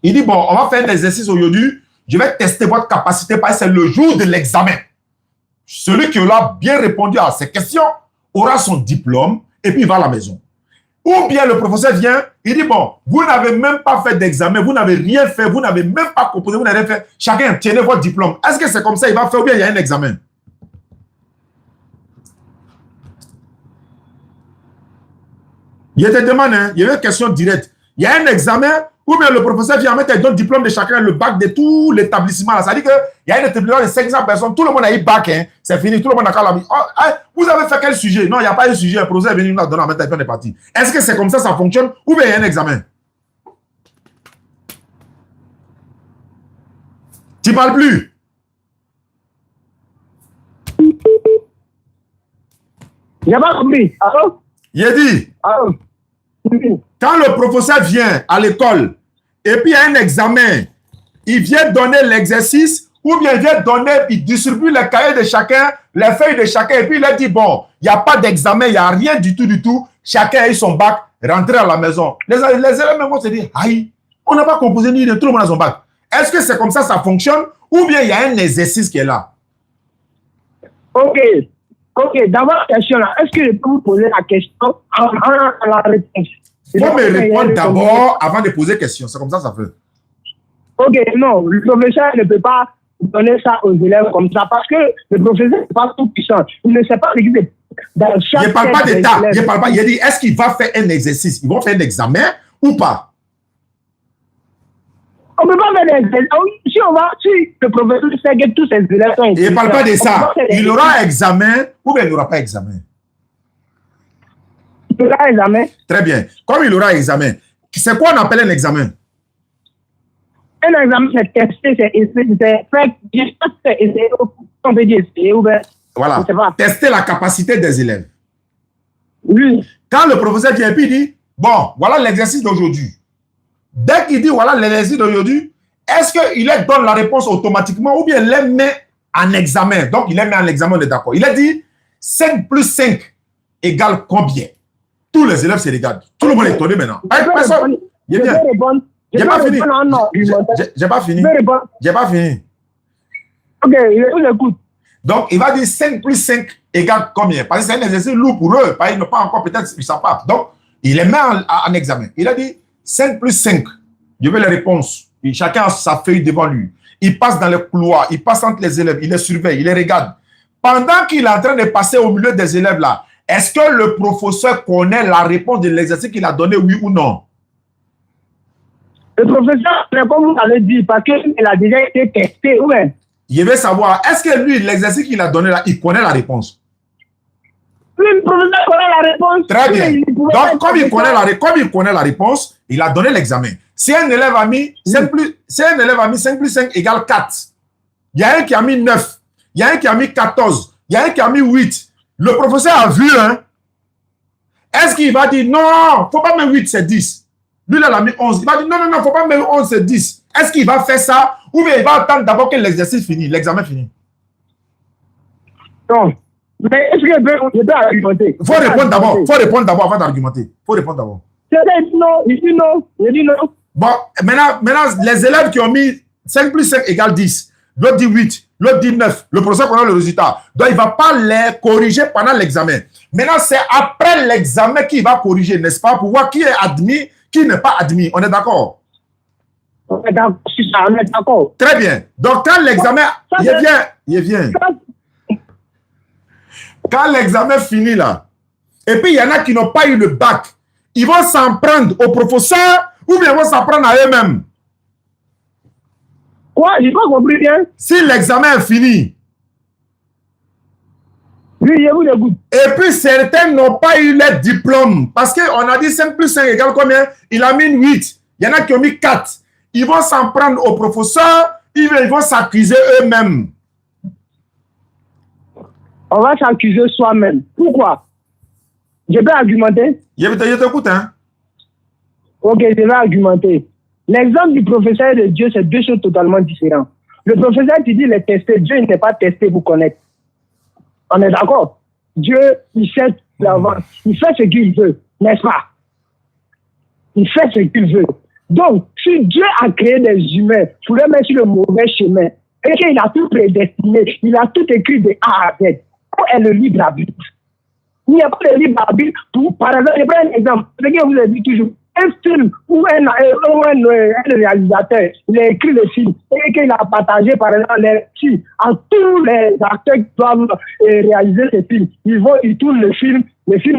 Il dit, bon, on va faire un exercice aujourd'hui. Je vais tester votre capacité parce que c'est le jour de l'examen. Celui qui aura bien répondu à ces questions aura son diplôme et puis il va à la maison. Ou bien le professeur vient, il dit, bon, vous n'avez même pas fait d'examen, vous n'avez rien fait, vous n'avez même pas composé, vous n'avez rien fait. Chacun, tenez votre diplôme. Est-ce que c'est comme ça il va faire ou bien il y a un examen? Il te demande, hein, il y a une question directe. Il y a un examen ou bien le professeur vient mettre le diplôme de chacun, le bac de tout l'établissement. Ça veut dire qu'il y a un établissement de 500 personnes, tout le monde a eu bac, hein, c'est fini, tout le monde a qu'à vous avez fait quel sujet? Non, il n'y a pas un sujet, le professeur est venu nous donner en mettre on est parti. Est-ce que c'est comme ça fonctionne ou bien il y a un examen? Tu ne parles plus? Il n'y a pas compris. Allô? Il a dit. Allô? Quand le professeur vient à l'école et puis il y a un examen, il vient donner l'exercice ou bien il vient donner, il distribue les cahiers de chacun, les feuilles de chacun et puis il a dit, bon, il n'y a pas d'examen, il n'y a rien du tout. Chacun a eu son bac, rentré à la maison. Les élèves vont se dire, aïe, on n'a pas composé ni de tout le monde a son bac. Est-ce que c'est comme ça fonctionne ou bien il y a un exercice qui est là? Ok, d'abord, question là. Est-ce que je peux vous poser la question en la réponse? Il faut me répondre d'abord avant de poser question. C'est comme ça fait. Ok, non, le professeur ne peut pas donner ça aux élèves comme ça parce que le professeur n'est pas tout puissant. Il ne sait pas ce qui est dans chaque... Je ne parle pas d'état. Je parle pas. Il a dit, est-ce qu'il va faire un exercice? Ils vont faire un examen ou pas? On ne peut pas faire des examens. Si le professeur sait que tous ses élèves sont... Il ne parle pas de ça. Il aura un examen ou bien il n'aura pas examen? Il aura un examen. Très bien. Comme il aura un examen, c'est quoi on appelle un examen? Un examen, c'est tester, c'est faire essayer, on peut dire essayer ou bien... Voilà. Tester la capacité des élèves. Oui. Quand le professeur vient et puis il dit, bon, voilà l'exercice d'aujourd'hui. Dès qu'il dit, voilà l'exercice d'aujourd'hui, est-ce qu'il donne la réponse automatiquement ou bien il les met en examen? Donc, il les met en examen, on est d'accord. Il a dit, 5 plus 5 égale combien? Tous les élèves se regardent. Tout le monde est étonné maintenant. Personne. J'ai pas fini. J'ai pas fini. J'ai pas fini. Ok, je l'écoute. Donc, il va dire 5 plus 5 égale combien? Parce que c'est un exercice lourd pour eux. Parce qu'ils n'ont pas encore, peut-être, ils ne savent pas. Donc, il les met en examen. Il a dit 5 plus 5. Je veux les réponses. Et chacun a sa feuille devant lui. Il passe dans les couloirs, il passe entre les élèves, il les surveille, il les regarde. Pendant qu'il est en train de passer au milieu des élèves là, est-ce que le professeur connaît la réponse de l'exercice qu'il a donné, oui ou non? Le professeur, comme vous l'avez dit, parce qu'il a déjà été testé, oui. Je veux savoir, est-ce que lui, l'exercice qu'il a donné là, il connaît la réponse? Oui, le professeur connaît la réponse. Très bien. Donc, comme il connaît la réponse, il a donné l'examen. Si un élève a mis 5 plus 5 égale 4, il y a un qui a mis 9, il y a un qui a mis 14, il y a un qui a mis 8. Le professeur a vu, hein? Est-ce qu'il va dire, non, il ne faut pas mettre 8, c'est 10. Lui, là, il a mis 11. Il va dire, non, il ne faut pas mettre 11, c'est 10. Est-ce qu'il va faire ça ou bien il va attendre d'abord que l'exercice finisse, l'examen finisse? Non. Mais est-ce que je peux argumenter? Il faut répondre d'abord avant d'argumenter. Il faut répondre d'abord. Il dit non. Bon, maintenant, les élèves qui ont mis 5 plus 5 égale 10, l'autre dit 8, l'autre dit 9, le professeur connaît le résultat. Donc, il ne va pas les corriger pendant l'examen. Maintenant, c'est après l'examen qu'il va corriger, n'est-ce pas, pour voir qui est admis, qui n'est pas admis. On est d'accord? On est d'accord. Très bien. Donc, quand l'examen, il vient. Quand l'examen finit là, et puis il y en a qui n'ont pas eu le bac, ils vont s'en prendre au professeur ou bien ils vont s'en prendre à eux-mêmes. Quoi? J'ai pas compris bien. Si l'examen est fini, oui, je vous écoute. et puis certains n'ont pas eu leur diplôme, parce qu'on a dit 5 plus 5 égale combien? Il a mis 8. Il y en a qui ont mis 4. Ils vont s'en prendre au professeur, ils vont s'accuser eux-mêmes. On va s'accuser soi-même. Pourquoi? Je peux argumenter? Je t'écoute, hein? Ok, je vais argumenter. L'exemple du professeur et de Dieu, c'est deux choses totalement différentes. Le professeur, tu dis, il est testé. Dieu, il n'est pas testé pour connaître. On est d'accord? Dieu, il sait l'avance. Il fait ce qu'il veut, n'est-ce pas? Il fait ce qu'il veut. Donc, si Dieu a créé des humains pour les mettre sur le mauvais chemin, et qu'il a tout prédestiné, il a tout écrit de A à Z, où est le libre arbitre? Il n'y a pas de libre arbitre pour, par exemple, je prends un exemple, ce que vous avez dit toujours, un film où un réalisateur, il a écrit le film et qu'il a partagé par exemple les films à tous les acteurs qui doivent réaliser ce film. Ils tournent le film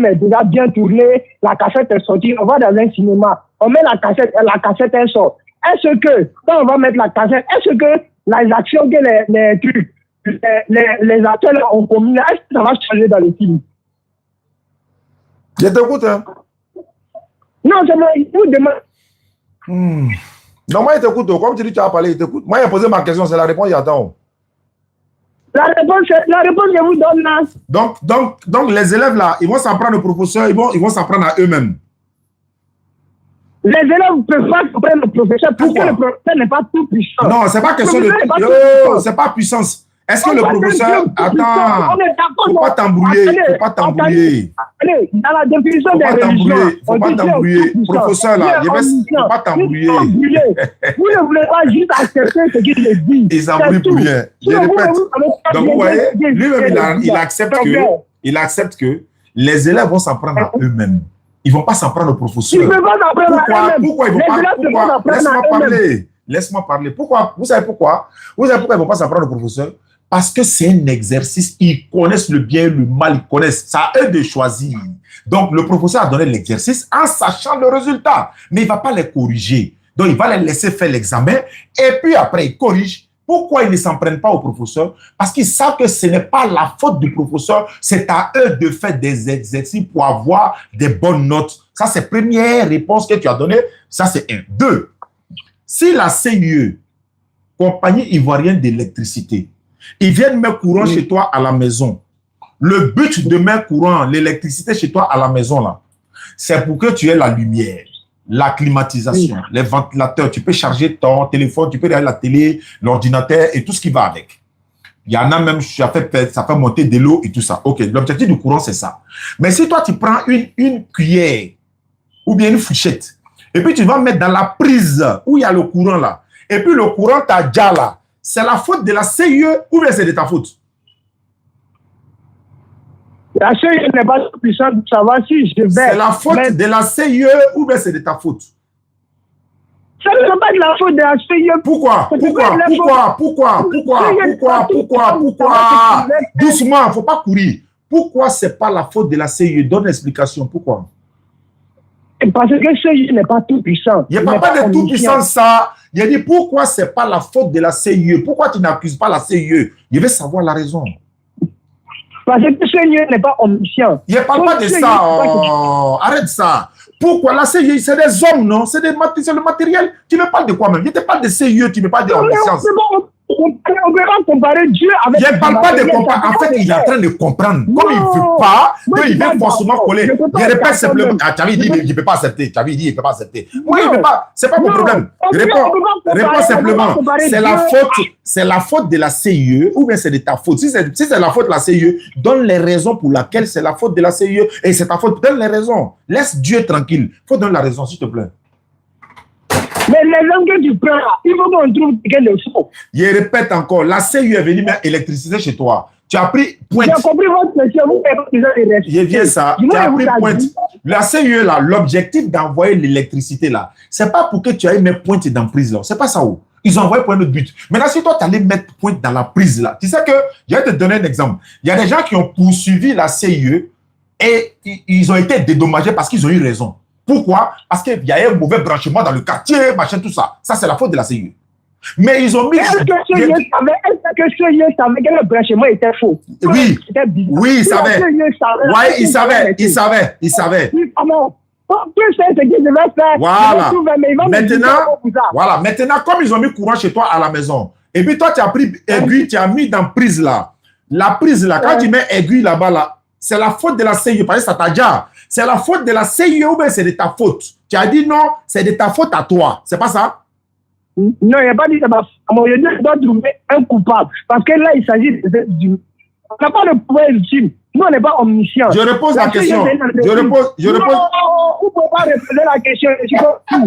est déjà bien tourné, la cassette est sortie, on va dans un cinéma, on met la cassette elle sort. Est-ce que, quand on va mettre la cassette, est-ce que les actions que les trucs, les acteurs ont commis, est-ce que ça va changer dans le film? Je t'écoute, hein? Non, c'est moi, il vous demande. Non, moi, il t'écoute. Comme tu dis, tu as parlé, il t'écoute. Moi, il a posé ma question, c'est la réponse, il attend. La réponse, je vous donne là. Donc, les élèves là, ils vont s'en prendre au professeur, ils vont s'en prendre à eux-mêmes. Les élèves ne peuvent pas s'en prendre au professeur parce que le professeur n'est pas tout puissant. Non, c'est pas question de... c'est pas puissance. Est-ce que le professeur... Attends, faut pas t'embrouiller, faut pas t'embrouiller. Allez, dans la définition des religions, faut pas t'embrouiller. Professeur là, faut pas t'embrouiller. Vous ne voulez pas juste accepter ce qu'il dit. Il s'embrouille pour rien. Je répète. Donc vous voyez, lui-même il accepte que les élèves vont s'en prendre à eux-mêmes. Ils ne vont pas s'en prendre au professeur. Ils ne vont pas s'en prendre à eux-mêmes. Pourquoi ils vont pas? Laisse-moi parler. Laisse-moi parler. Pourquoi? Vous savez pourquoi? Vous savez pourquoi ils ne vont pas s'en prendre au professeur? Parce que c'est un exercice, ils connaissent le bien et le mal, ils connaissent. Ça à eux de choisir. Donc, le professeur a donné l'exercice en sachant le résultat. Mais il ne va pas les corriger. Donc, il va les laisser faire l'examen et puis après, il corrige. Pourquoi ils ne s'en prennent pas au professeur? Parce qu'ils savent que ce n'est pas la faute du professeur, c'est à eux de faire des exercices pour avoir des bonnes notes. Ça, c'est la première réponse que tu as donnée. Ça, c'est 1. 2. Si la CIE, Compagnie Ivoirienne d'électricité, ils viennent mettre courant chez toi à la maison. Le but de mettre courant, l'électricité chez toi à la maison, là, c'est pour que tu aies la lumière, la climatisation, les ventilateurs. Tu peux charger ton téléphone, tu peux regarder la télé, l'ordinateur et tout ce qui va avec. Il y en a même, ça fait monter de l'eau et tout ça. OK, l'objectif du courant, c'est ça. Mais si toi, tu prends une cuillère ou bien une fourchette et puis tu vas mettre dans la prise où il y a le courant là, et puis le courant t'a déjà là, c'est la faute de la CIE ou bien c'est de ta faute? La CIE n'est pas puissante pour savoir si je vais... C'est la faute de la CIE ou bien c'est de ta faute? Ça ne n'est pas de la faute de la CIE. Pourquoi? Doucement, il ne faut pas courir. Pourquoi ce n'est pas la faute de la CIE? Donne l'explication. Pourquoi? Parce que CIE n'est pas tout puissant. Il n'y a pas de tout puissant ça. Il a dit pourquoi ce n'est pas la faute de la CIE? Pourquoi tu n'accuses pas la CIE? Je veux savoir la raison. Parce que CIE n'est pas omniscient. Il ne parle pas de ça. Arrête ça. Pourquoi la CIE? C'est des hommes, non? C'est le matériel. Tu me parles de quoi même? Je te parle de CIE, tu me parles de omniscience. On peut pas comparer Dieu avec... Je ne parle pas de comparer. En fait, il est en train de comprendre. Comme il ne veut pas, donc il veut forcément coller. Je répète simplement. Tu avais dit qu'il ne peut pas accepter. Tu avais dit qu'il ne peut pas accepter. Moi, il ne veut pas. Ce n'est pas mon problème. Réponds simplement. C'est la faute de la CIE ou bien c'est de ta faute? Si c'est la faute de la CIE, donne les raisons pour lesquelles c'est la faute de la CIE et c'est ta faute. Donne les raisons. Laisse Dieu tranquille. Il faut donner la raison, s'il te plaît. Mais les langues que tu prends, il faut qu'on trouve quel est faux. Je répète encore, la CIE est venue mettre l'électricité chez toi. Tu as pris pointe. J'ai compris votre question, vous n'avez pas besoin de rester. Je viens ça. Tu as pris pointe. La CIE, là, l'objectif d'envoyer l'électricité, là, ce n'est pas pour que tu ailles mettre pointe dans prise, là. Ce n'est pas ça. Ils ont envoyé pour un autre but. Maintenant, si toi, tu allais mettre pointe dans la prise là, tu sais que, je vais te donner un exemple. Il y a des gens qui ont poursuivi la CIE et ils ont été dédommagés parce qu'ils ont eu raison. Pourquoi? Parce qu'il y a un mauvais branchement dans le quartier, machin, tout ça. Ça, c'est la faute de la CIE. Mais ils ont mis... Est-ce que CIE savait que le branchement était faux? Oui, oui, ils savaient. Oui, ils savaient. Voilà. Maintenant, comme ils ont mis courant chez toi à la maison, et puis toi, tu as pris aiguille, tu as mis dans prise là. La prise là, quand tu mets aiguille là-bas, là, c'est la faute de la CIE, parce que ça t'a déjà. C'est la faute de la CIE ou bien c'est de ta faute? Tu as dit non, c'est de ta faute à toi. C'est pas ça? Non, il n'y a pas dit que je dois trouver un coupable. Parce que là, il s'agit de... On n'a pas de pouvoir ultime. Nous, on n'est pas omniscient. Je repose la question. Je repose. Non, vous ne pouvez pas répondre à la question. Il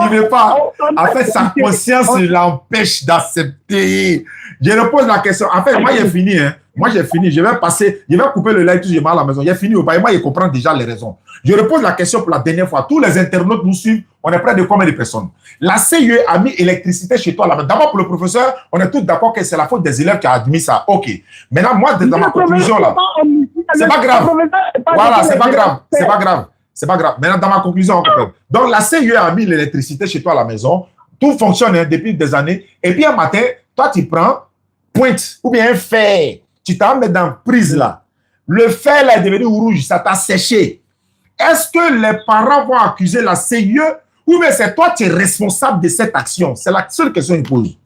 ne veut pas. En fait, sa conscience l'empêche d'accepter. Je repose la question. En fait, moi, j'ai fini. Hein. Moi, j'ai fini. Je vais couper le live tout je vais à la maison. J'ai fini. Moi, je comprends déjà les raisons. Je repose la question pour la dernière fois. Tous les internautes nous suivent. On est près de combien de personnes? La CIE a mis électricité chez toi là-bas. D'abord, pour le professeur, on est tous d'accord que c'est la faute des élèves qui a admis ça. OK. Maintenant, moi, dans ma conclusion là, c'est pas grave. Voilà, c'est pas grave. C'est pas grave. C'est pas grave. Maintenant, dans ma conclusion, on comprend. Donc, la CIE a mis l'électricité chez toi à la maison. Tout fonctionne hein, depuis des années. Et puis, un matin, toi, tu prends pointe ou bien un fer. Tu t'en mets dans prise là. Le fer là est devenu rouge. Ça t'a séché. Est-ce que les parents vont accuser la CIE ou bien c'est toi qui es responsable de cette action? C'est la seule question qu'ils posent.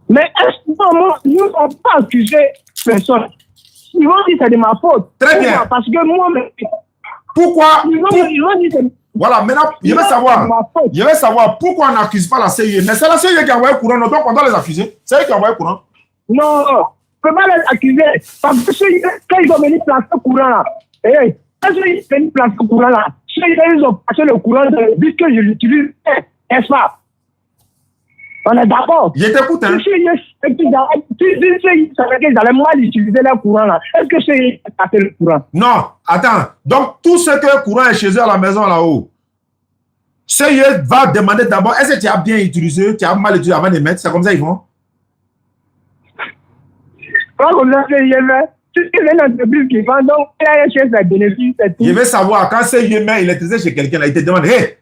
Mais est-ce que nous ne sommes pas accusé personne? Ils vont dire que c'est de ma faute. Très bien. Parce que moi, pourquoi? Ils vont dire que... Voilà, maintenant, je vais savoir pourquoi on n'accuse pas la CIE. Mais c'est la CIE qui a envoyé le courant, donc on doit les accuser. C'est eux qui ont envoyé le courant. Non, on ne peut pas les accuser. Parce que quand ils ont venu placer le courant là, quand ils ont venu placer le courant là, ils ont passé le courant de but que je l'utilise, n'est-ce pas? On est d'accord. Je t'écoute, hein. Ils savaient qu'ils allaient mal utiliser le courant là. Est-ce que c'est passé le courant? Non, attends. Donc, tout ce que le courant est chez eux à la maison là-haut, CIE va demander d'abord, est-ce que tu as bien utilisé, tu as mal utilisé avant de mettre? C'est comme ça ils font? Pas comme ça, CIE fait. C'est une entreprise qui vend, donc il y a un chef de bénéfice. Je veux savoir, quand CIE met électricité chez quelqu'un, il te demande, hey,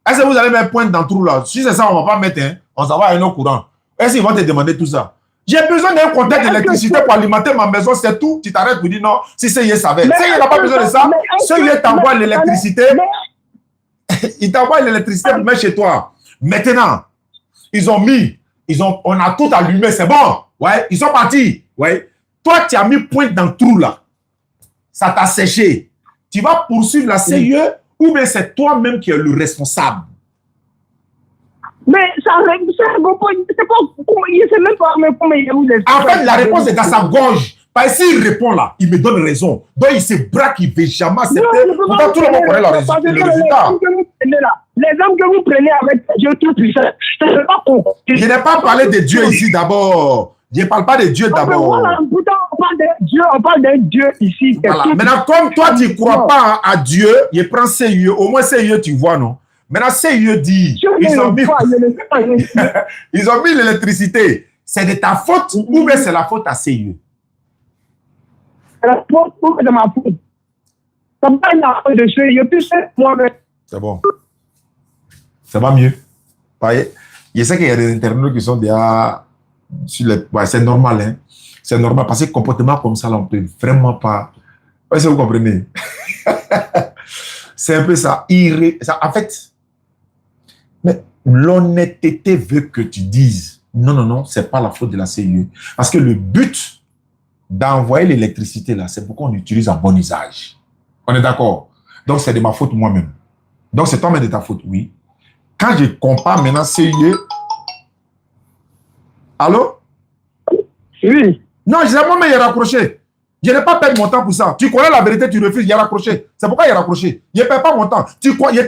est-ce que vous allez mettre pointe dans le trou là? Si c'est ça, on ne va pas mettre, hein. On s'en va à un autre courant. Est-ce qu'ils vont te demander tout ça? J'ai besoin d'un contact d'électricité pour alimenter ma maison, c'est tout. Tu t'arrêtes pour dire non, si CIE savait. CIE n'a pas besoin de ça. CIE t'envoie l'électricité. Il t'envoie l'électricité pour mettre chez toi. Maintenant, on a tout allumé, c'est bon. Ouais, ils sont partis. Ouais. Toi, tu as mis pointe dans le trou là. Ça t'a séché. Tu vas poursuivre la CIE ou bien c'est toi-même qui es le responsable? Mais ça c'est pas, il sait même pas comment il est où les... En fait, la réponse est dans sa gorge. Parce que s'il répond là, il me donne raison. Donc il se braque, il ne veut jamais accepter. Pourtant, tout le monde connaît le résultat. Les hommes que vous prenez avec Dieu tout puissant, je ne sais pas pourquoi. Je n'ai pas parlé de Dieu ici d'abord. Je ne parle pas de Dieu d'abord. Voilà, pourtant, on parle d'un Dieu ici. Voilà. Maintenant, comme toi, tu ne crois pas à Dieu, je prends CIE. Au moins, CIE, tu vois, non? Maintenant, CIE dit, ils ont mis l'électricité. C'est de ta faute ou bien c'est la faute à CIE? C'est la faute ou de ma faute. Ça me parle la faute de CIE, puis c'est moi-même. C'est bon. Ça va mieux. Je sais qu'il y a des internautes qui sont déjà sur les... Ouais, c'est normal, hein. C'est normal parce que comportement comme ça, là, on ne peut vraiment pas... Est-ce que vous comprenez? C'est un peu ça. En fait, mais l'honnêteté veut que tu dises non, non, non, ce n'est pas la faute de la CIE. Parce que le but d'envoyer l'électricité, là, c'est pour qu'on utilise à bon usage. On est d'accord? Donc, c'est de ma faute moi-même. Donc, c'est toi-même de ta faute, oui. Quand je compare maintenant CIE... Allô? Oui. Non, je sais moi-même, il a raccroché. Je n'ai pas perdu mon temps pour ça. Tu connais la vérité, tu refuses, il a raccroché. C'est pourquoi il a raccroché. Je ne perds pas mon temps. Pourtant, il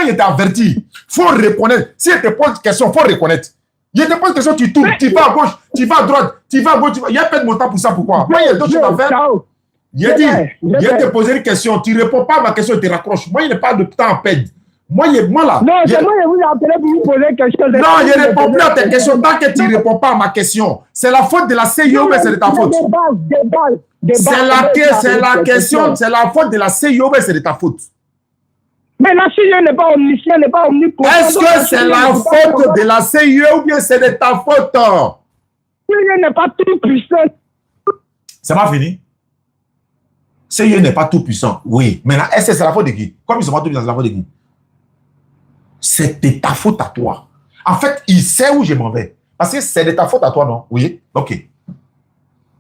était averti. Il faut reconnaître. Si il te pose une question, il faut reconnaître. Il te pose une question, tu tournes. Tu vas à gauche, tu vas à droite, tu vas à gauche. Il a perdu mon temps pour ça. Pourquoi? Moi, il y a d'autres choses à faire. Il a dit, il te posé une question. Tu ne réponds pas à ma question, il te raccroche. Moi, il n'y a pas de temps à perdre. Moi là. Non, c'est moi qui vous ai appelé pour vous poser quelque chose. Non, je ne réponds plus à tes questions tant que tu ne réponds pas à ma question. C'est la faute de la CIO, mais c'est de ta faute. C'est la question, c'est la faute de la CIO, mais c'est de ta faute. Mais la CIO n'est pas omnisciente, n'est pas omnipotent. Est-ce que c'est la faute de la CIO ou bien c'est de ta faute? La CIO n'est pas tout puissant. Ça m'a fini. CIO n'est pas tout puissant. Oui. Maintenant, est-ce que c'est la faute de qui? Comme ils sont pas tout puissants, c'est la faute de qui? C'est de ta faute à toi. En fait, il sait où je m'en vais. Parce que c'est de ta faute à toi, non? Oui. OK.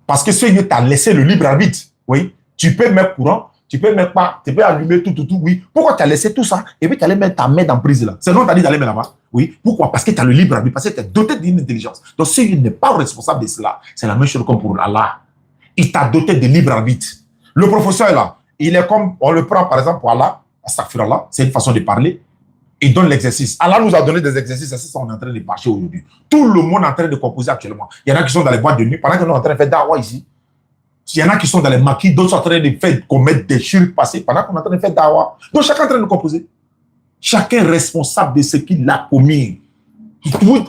Parce que CIO t'a laissé le libre arbitre. Oui. Tu peux mettre courant. Tu peux mettre pas, tu peux allumer tout, oui. Pourquoi tu as laissé tout ça et puis tu allais mettre ta main dans prise là? C'est non, tu as dit d'aller mettre là-bas. Oui. Pourquoi? Parce que tu as le libre arbitre, parce que tu es doté d'une intelligence. Donc, si il n'est pas responsable de cela, c'est la même chose comme pour Allah. Il t'a doté de libre arbitre. Le professeur là, il est comme, on le prend par exemple pour Allah, astaghfirullah, c'est une façon de parler. Il donne l'exercice. Allah nous a donné des exercices, c'est ça qu'on est en train de marcher aujourd'hui. Tout le monde est en train de composer actuellement. Il y en a qui sont dans les boîtes de nuit, pendant que nous sommes en train de faire dawa ici. Il y en a qui sont dans les maquis, d'autres sont en train de faire commettre des chirurgies passées pendant qu'on est en train de faire dawa. Donc chacun est en train de composer. Chacun est responsable de ce qu'il a commis.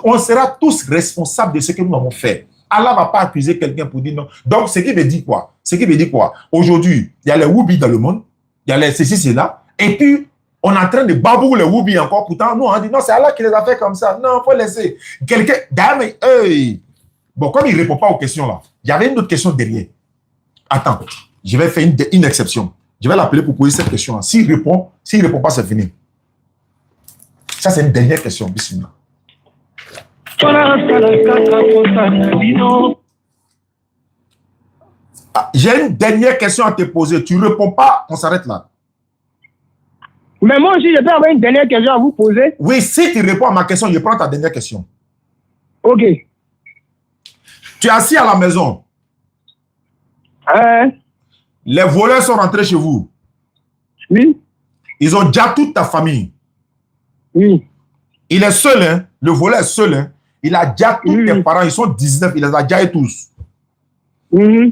On sera tous responsables de ce que nous avons fait. Allah ne va pas accuser quelqu'un pour dire non. Donc ce qui veut dire quoi? Ce qui veut dire quoi? Aujourd'hui, il y a les Woubi dans le monde, il y a les ceci, c'est là, et puis on est en train de babouer les Woubi encore. Pourtant, nous on dit non, c'est Allah qui les a fait comme ça. Non, il faut laisser. Quelqu'un, hey. Bon, comme il ne répond pas aux questions là, il y avait une autre question derrière. Attends, je vais faire une exception. Je vais l'appeler pour poser cette question. S'il répond pas, c'est fini. Ça, c'est une dernière question. Bismillah. J'ai une dernière question à te poser. Tu ne réponds pas, on s'arrête là. Mais moi aussi, je peux avoir une dernière question à vous poser. Oui, si tu réponds à ma question, je prends ta dernière question. Ok. Tu es assis à la maison. Les voleurs sont rentrés chez vous. Oui. Ils ont déjà toute ta famille. Oui. Il est seul, hein. Le voleur est seul, hein. Il a déjà tous tes parents. Ils sont 19, il les a déjà tous.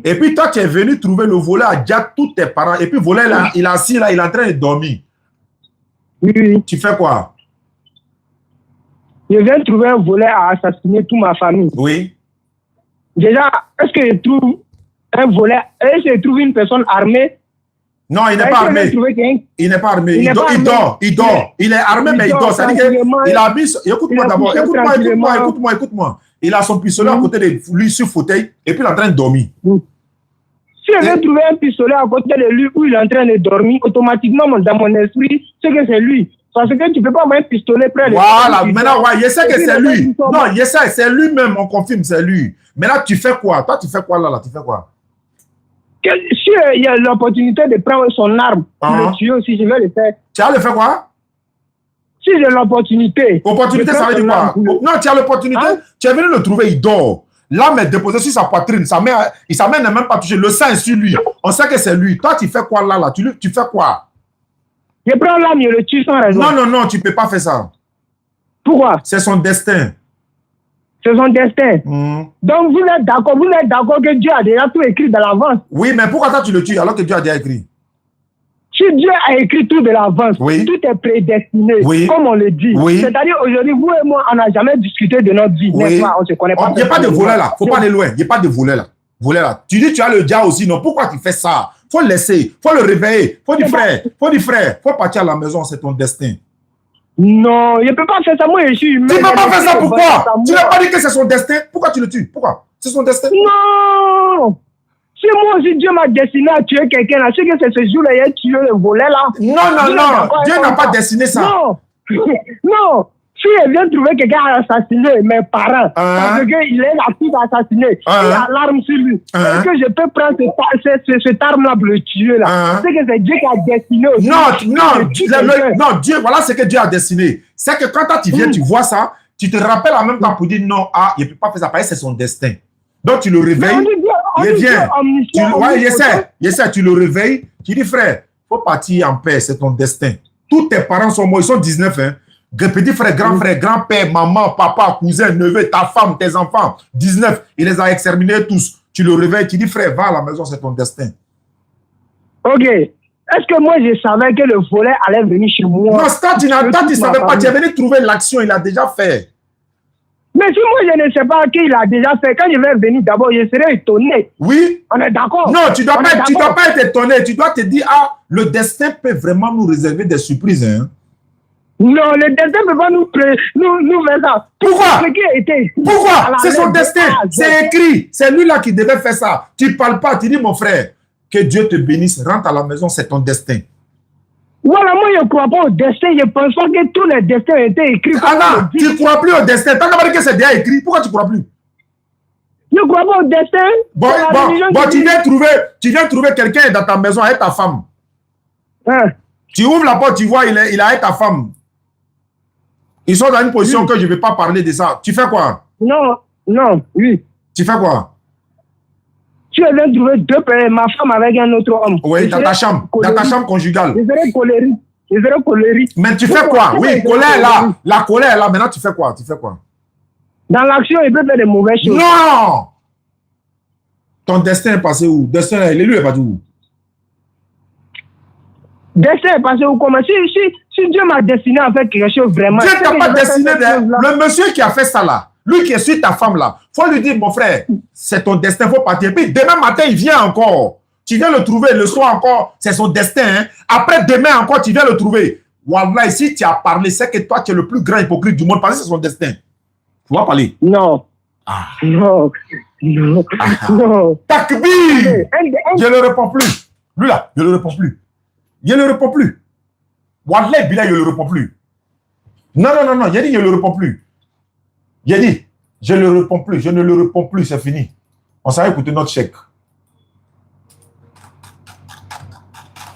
Et puis toi, tu es venu trouver le voleur a déjà tous tes parents. Et puis le voleur, là, il est assis là, il est en train de dormir. Oui. Tu fais quoi? Je viens de trouver un voleur à assassiner toute ma famille. Oui. Déjà, est-ce que je trouve un voleur? Est-ce que je trouve une personne armée? Non, il n'est pas armé. Il n'est pas armé. Il dort. Il est armé, mais il dort. C'est-à-dire qu'il a mis... Écoute-moi d'abord. Écoute-moi. Il a son pistolet à côté de lui sur le fauteuil et puis il est en train de dormir. Si je vais trouver un pistolet à côté de lui où il est en train de dormir, automatiquement, dans mon esprit, c'est que c'est lui. Parce que tu ne peux pas avoir un pistolet près de lui. Voilà, maintenant, ouais, je sais que c'est lui. Non, je sais, c'est lui-même, on confirme, c'est lui. Maintenant, tu fais quoi? Toi, tu fais quoi là? Tu fais quoi? Si il y a l'opportunité de prendre son arme, le tuer aussi, je vais le faire. Tu as le fait quoi? Si j'ai l'opportunité. Opportunité, ça veut dire quoi? Non, tu as l'opportunité. Tu es venu le trouver, il dort. L'âme est déposée sur sa poitrine. Sa main n'est même pas touchée. Le sang est sur lui. On sait que c'est lui. Toi, tu fais quoi là? Tu fais quoi? Je prends l'âme et le tue sans raison. Non, tu ne peux pas faire ça. Pourquoi? C'est son destin. C'est son destin. Donc, vous êtes d'accord que Dieu a déjà tout écrit de l'avance. Oui, mais pourquoi toi tu le tues alors que Dieu a déjà écrit? Si Dieu a écrit tout de l'avance, oui. Tout est prédestiné, oui. Comme on le dit. Oui. C'est-à-dire, aujourd'hui, vous et moi, on n'a jamais discuté de notre vie. Oui. Pas, on se connaît pas. Il n'y a pas de volet là. Il ne faut pas aller loin. Il n'y a pas de volet là. Tu dis tu as le diable aussi. Non, pourquoi tu fais ça? Il faut le laisser. Il faut le réveiller. Il faut dire frère. Il faut partir à la maison. C'est ton destin. Non, je ne peux pas faire ça. Moi, je suis humain. Tu ne peux pas faire ça. Pourquoi? Tu n'as pas dit que c'est son destin. Pourquoi tu le tues? Pourquoi? C'est son destin. Non. Si moi aussi Dieu m'a destiné à tuer quelqu'un là, c'est que c'est ce jour-là, il a tué le volet là. Non. Dieu n'a pas destiné ça. Non. Si je viens trouver quelqu'un à assassiner mes parents, parce qu'il est la fille d'assassiner, il a l'arme sur lui, est-ce que je peux prendre cette arme-là pour le tuer là? C'est que c'est Dieu qui a destiné aussi. Non, Dieu, voilà ce que Dieu a destiné. C'est que quand toi tu viens, tu vois ça, tu te rappelles en même temps pour dire non, il ne peut pas faire ça, parce que c'est son destin. Donc tu le réveilles, il vient. J'essaie, tu le réveilles, tu dis frère, il faut partir en paix, c'est ton destin. Tous tes parents sont morts, ils sont 19, hein. Petit frère, grand-père, maman, papa, cousin, neveu, ta femme, tes enfants, 19, il les a exterminés tous. Tu le réveilles, tu dis frère, va à la maison, c'est ton destin. Ok. Est-ce que moi, je savais que le volet allait venir chez moi? Non, ça, tu ne savais pas. Tu es venu trouver l'action, il a déjà fait. Mais si moi, je ne sais pas qu'il a déjà fait, quand je vais venir d'abord, je serai étonné. Oui. On est d'accord? Non, tu ne dois pas être étonné. Tu dois te dire, ah, le destin peut vraiment nous réserver des surprises. Hein? Non, le destin ne peut pas nous faire ça. Pourquoi? Pourquoi? C'est son destin. C'est écrit. C'est lui-là qui devait faire ça. Tu ne parles pas. Tu dis, mon frère, que Dieu te bénisse. Rentre à la maison, c'est ton destin. Voilà, moi, je ne crois pas au destin. Je pense pas que tous les destins étaient écrits. Ah non, tu ne crois plus au destin. Tant qu'à dire que c'est déjà écrit, pourquoi tu ne crois plus? Je ne crois pas au destin. Bon, tu viens trouver quelqu'un dans ta maison avec ta femme. Hein? Tu ouvres la porte, tu vois, il est avec ta femme. Ils sont dans une position que je ne vais pas parler de ça. Tu fais quoi? Non, oui. Tu fais quoi? Tu viens trouver deux personnes, ma femme avec un autre homme. Oui, dans ta chambre conjugale. Je serai colérique. Mais tu fais quoi? Oui, colère là. La colère là. Maintenant, tu fais quoi? Dans l'action, il peut faire de mauvaises choses. Non! Ton destin est passé où? L'élu est passé où? Destin est passé où? Comment? Si Dieu m'a destiné à faire quelque chose vraiment. Dieu t'a pas destiné. Le monsieur qui a fait ça là, lui qui est sur ta femme là, faut lui dire, mon frère, c'est ton destin, faut partir. Et puis demain matin, il vient encore. Tu viens le trouver, le soir encore, c'est son destin. Hein? Après demain encore, tu viens le trouver. Wallah, si tu as parlé, c'est que toi, tu es le plus grand hypocrite du monde, parce que c'est son destin. Tu vas parler. Non. Ah. Non. Takbir! Je ne le réponds plus. Lui là, je ne le réponds plus. Wallah, Bila, je ne le réponds plus. Non, il a dit, je ne le réponds plus. Il a dit, je ne le réponds plus, c'est fini. On s'est écouté notre chèque.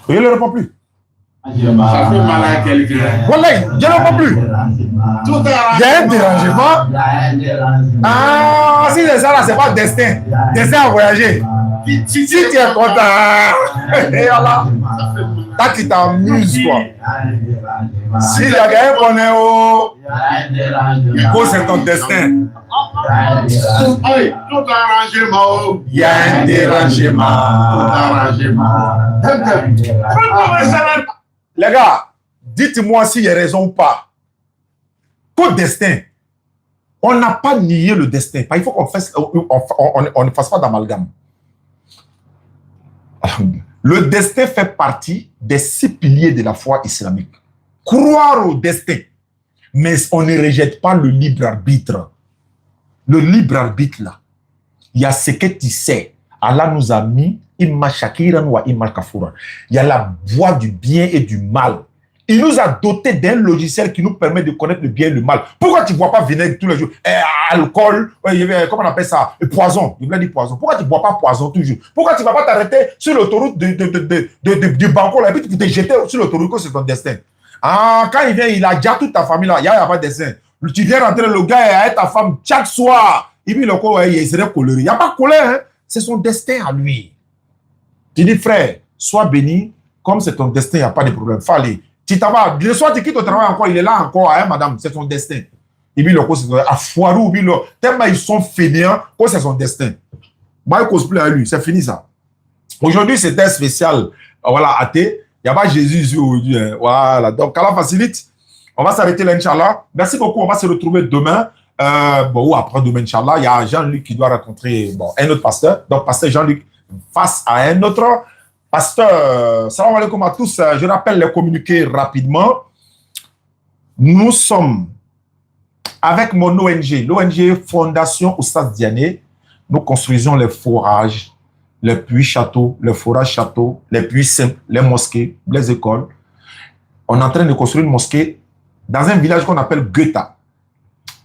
Je ne le réponds plus. Ça fait mal à quelqu'un. Voilà, je ne le réponds plus. Il y a un dérangement. Ah, si c'est ça là, c'est pas destin. Destin à voyager. Si tu es content, et voilà. Là, tu t'amuses, quoi. Si il y a quelqu'un qu'on est au... c'est ton destin. Tout arrangement. Il y a un dérangement. Les gars, dites-moi s'il y a raison ou pas. Qu'au destin, on n'a pas nié le destin. Il faut qu'on ne fasse pas d'amalgame. Le destin fait partie des 6 piliers de la foi islamique. Croire au destin, mais on ne rejette pas le libre arbitre. Le libre arbitre là, il y a ce que tu sais. Allah nous a mis imma shakiran wa imma kafuran. Il y a la voie du bien et du mal. Il nous a doté d'un logiciel qui nous permet de connaître le bien et le mal. Pourquoi tu ne bois pas vinaigre tous les jours? Alcool, comment on appelle ça? Poison. Je voulais dire poison. Pourquoi tu ne bois pas poison toujours? Pourquoi tu ne vas pas t'arrêter sur l'autoroute du banco là, et puis tu te jeter sur l'autoroute que c'est ton destin? Ah, quand il vient, il a déjà toute ta famille là, il n'y a pas de destin. Tu viens rentrer, le gars est avec ta femme chaque soir. Et puis le coup, il serait coléré. Il n'y a pas de colère, hein? C'est son destin à lui. Tu dis, frère, sois béni, comme c'est ton destin, il n'y a pas de problème. Fallait. Tu t'en vas, le soir, tu quittes au travail encore, il est là encore, hein, madame, c'est son destin. Et puis le coup, c'est à Foirou, tellement ils sont fainéants, que c'est son destin. Moi, il cosplay à lui, c'est fini ça. Aujourd'hui, c'était spécial, voilà, athée. Il n'y a pas Jésus ici aujourd'hui. Hein. Voilà, donc, Allah facilite. On va s'arrêter là, Inch'Allah. Merci beaucoup, on va se retrouver demain. Ou après-demain, Inch'Allah. Il y a Jean-Luc qui doit rencontrer un autre pasteur. Donc, pasteur Jean-Luc face à un autre pasteur. Salam alaikum à tous. Je rappelle les communiqués rapidement. Nous sommes avec mon ONG, l'ONG Fondation Oustaz Diané. Nous construisons les forages, les puits châteaux, les forages châteaux, les puits simples, les mosquées, les écoles. On est en train de construire une mosquée dans un village qu'on appelle Guetta.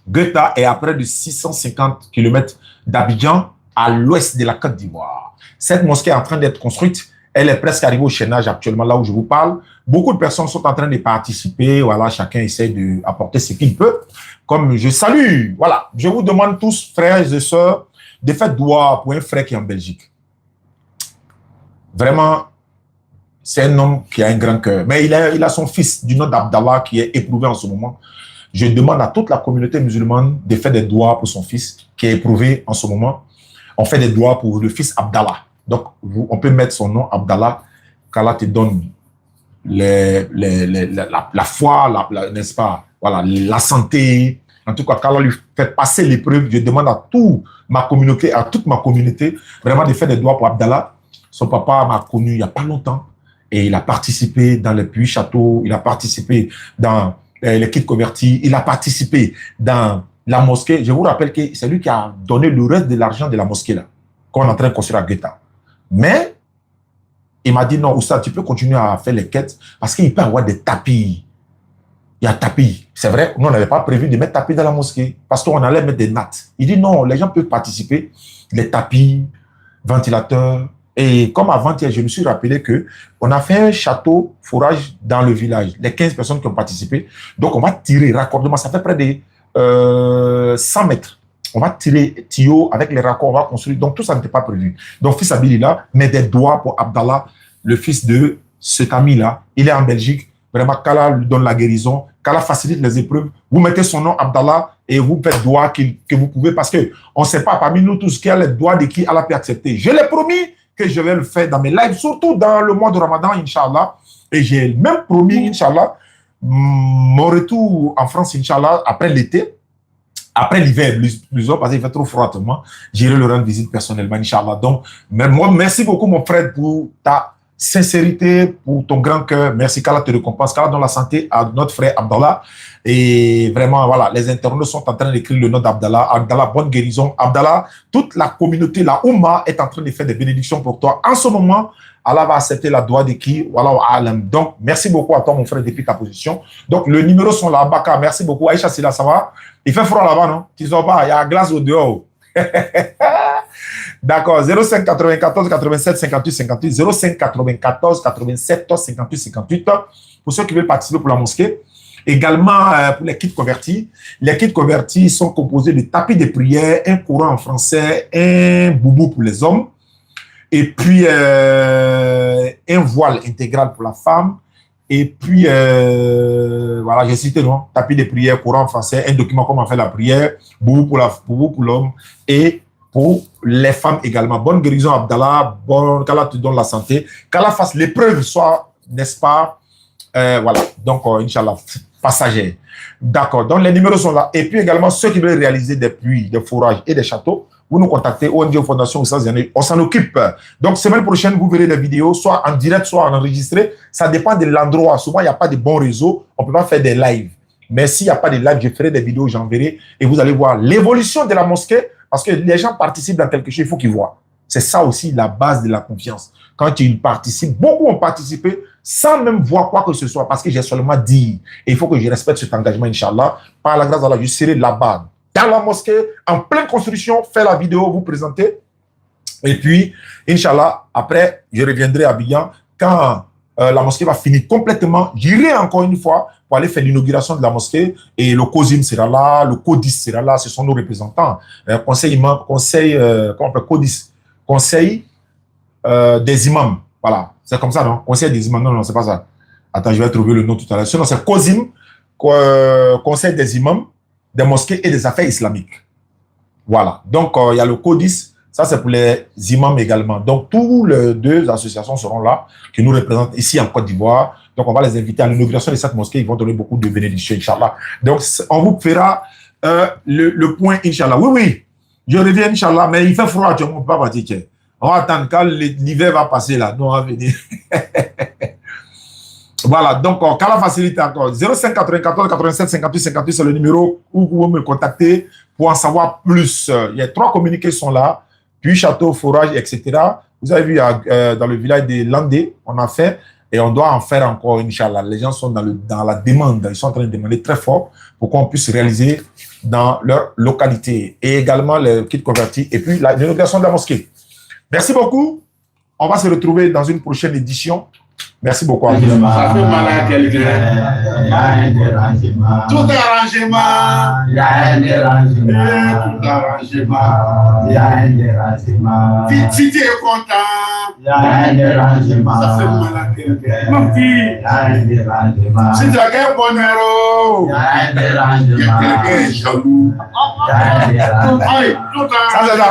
Guetta est à près de 650 km d'Abidjan, à l'ouest de la Côte d'Ivoire. Cette mosquée est en train d'être construite. Elle est presque arrivée au chaînage actuellement, là où je vous parle. Beaucoup de personnes sont en train de participer. Voilà, chacun essaie d'apporter ce qu'il peut. Comme je salue, voilà, je vous demande tous, frères et sœurs, de faire doigt pour un frère qui est en Belgique. Vraiment, c'est un homme qui a un grand cœur. Mais il a son fils du nom d'Abdallah qui est éprouvé en ce moment. Je demande à toute la communauté musulmane de faire des doigts pour son fils qui est éprouvé en ce moment. On fait des doigts pour le fils Abdallah. Donc, on peut mettre son nom Abdallah, qu'Allah te donne la foi, n'est-ce pas, voilà, la santé. En tout cas, quand on lui fait passer l'épreuve, je demande à toute ma communauté, vraiment de faire des doigts pour Abdallah. Son papa m'a connu il n'y a pas longtemps et il a participé dans le Puy Château, il a participé dans l'équipe convertie, il a participé dans la mosquée. Je vous rappelle que c'est lui qui a donné le reste de l'argent de la mosquée là, qu'on est en train de construire à Guetta. Mais il m'a dit non, Oussa, tu peux continuer à faire les quêtes parce qu'il peut y avoir des tapis. Il y a tapis. C'est vrai, nous, on n'avait pas prévu de mettre tapis dans la mosquée parce qu'on allait mettre des nattes. Il dit non, les gens peuvent participer. Les tapis, ventilateurs. Et comme avant-hier, je me suis rappelé qu'on a fait un château forage dans le village. Les 15 personnes qui ont participé. Donc, on va tirer raccordement. Ça fait près de 100 mètres. On va tirer tuyau avec les raccords, on va construire. Donc, tout ça n'était pas prévu. Donc, fils Abili là, met des doigts pour Abdallah, le fils de cet ami-là. Il est en Belgique. Vraiment, qu'Allah lui donne la guérison, qu'Allah facilite les épreuves. Vous mettez son nom, Abdallah, et vous faites doigt que vous pouvez, parce qu'on ne sait pas parmi nous tous qui a les doigts de qui Allah peut accepter. Je l'ai promis que je vais le faire dans mes lives, surtout dans le mois de Ramadan, Inch'Allah. Et j'ai même promis, Inch'Allah, mon retour en France, Inch'Allah, après l'été. Après l'hiver, plus parce qu'il fait trop froid, j'irai le rendre visite personnellement, Inch'Allah. Donc, merci beaucoup, mon frère, pour ta sincérité, pour ton grand cœur. Merci qu'Allah te récompense, qu'Allah donne la santé à notre frère Abdallah. Et vraiment, voilà, les internautes sont en train d'écrire le nom d'Abdallah. Abdallah, bonne guérison. Abdallah, toute la communauté, la Oumma, est en train de faire des bénédictions pour toi. En ce moment, Allah va accepter la doigt de qui? Voilà, alam. Donc, merci beaucoup à toi, mon frère, depuis ta position. Donc, le numéro sont là, Baka. Merci beaucoup. Aïcha, c'est là, ça va? Il fait froid là-bas, non? Tu sais pas, il y a la glace au dehors. D'accord, 05 94 87 58 58, 05 94 87 58 58. Pour ceux qui veulent participer pour la mosquée. Également, pour les kits convertis. Les kits convertis sont composés de tapis de prière, un Coran en français, un boubou pour les hommes, et puis un voile intégral pour la femme. Et puis, voilà, j'ai cité, non? Tapis de prière, Coran en français, un document comment faire la prière, boubou pour l'homme, et pour les femmes également. Bonne guérison, Abdallah. Qu'Allah te donne la santé. Qu'Allah fasse l'épreuve, soit, n'est-ce pas? Voilà. Donc, Inch'Allah, passager. D'accord. Donc, les numéros sont là. Et puis également, ceux qui veulent réaliser des puits, des fourrages et des châteaux, vous nous contactez, ONG Fondation on s'en occupe. Donc, semaine prochaine, vous verrez des vidéos, soit en direct, soit en enregistré. Ça dépend de l'endroit. Souvent, il n'y a pas de bons réseaux. On ne peut pas faire des lives. Mais s'il n'y a pas de live, je ferai des vidéos, j'enverrai. Et vous allez voir l'évolution de la mosquée. Parce que les gens participent dans quelque chose, il faut qu'ils voient. C'est ça aussi la base de la confiance. Quand ils participent, beaucoup ont participé sans même voir quoi que ce soit, parce que j'ai seulement dit. Et il faut que je respecte cet engagement, Inch'Allah. Par la grâce d'Allah, je serai là-bas, dans la mosquée, en pleine construction, faire la vidéo, vous présenter. Et puis, Inch'Allah, après, je reviendrai à Abidjan. Quand la mosquée va finir complètement, j'irai encore une fois pour aller faire l'inauguration de la mosquée. Et le COSIM sera là, le CODIS sera là, ce sont nos représentants. Conseil des imams. Voilà, c'est comme ça, non? Conseil des imams, non, c'est pas ça. Attends, je vais trouver le nom tout à l'heure. Sinon, c'est COSIM, Conseil des imams, des mosquées et des affaires islamiques. Voilà, donc il y a le CODIS. Ça, c'est pour les imams également. Donc, tous les deux associations seront là, qui nous représentent ici en Côte d'Ivoire. Donc, on va les inviter à l'inauguration de cette mosquée. Ils vont donner beaucoup de bénédictions, Inch'Allah. Donc, on vous fera le point, Inch'Allah. Oui, oui, je reviens, Inch'Allah, mais il fait froid, tu ne peux pas partir. On va attendre quand l'hiver va passer là. Nous, on va venir. Voilà, donc, quand la facilité encore, 05 94 87 58 58, c'est le numéro où vous pouvez me contacter pour en savoir plus. Il y a 3 communiqués qui sont là. Puis château, forage, etc. Vous avez vu dans le village de Landé, on a fait, et on doit en faire encore, Inch'Allah. Les gens sont dans la demande, ils sont en train de demander très fort pour qu'on puisse réaliser dans leur localité. Et également les kits convertis, et puis l'inauguration de la mosquée. Merci beaucoup. On va se retrouver dans une prochaine édition. Merci beaucoup. Ça fait mal à quelqu'un. Tout arrangement. Il y a un dérangement. Tout arrangement. Il y a un dérangement. Si tu es content. Il y a un dérangement. Ça fait mal à quelqu'un. Mon petit. Il y a un dérangement. Si tu as un bonheur. Il y a un dérangement. Quelqu'un est jaloux. Il y a un dérangement.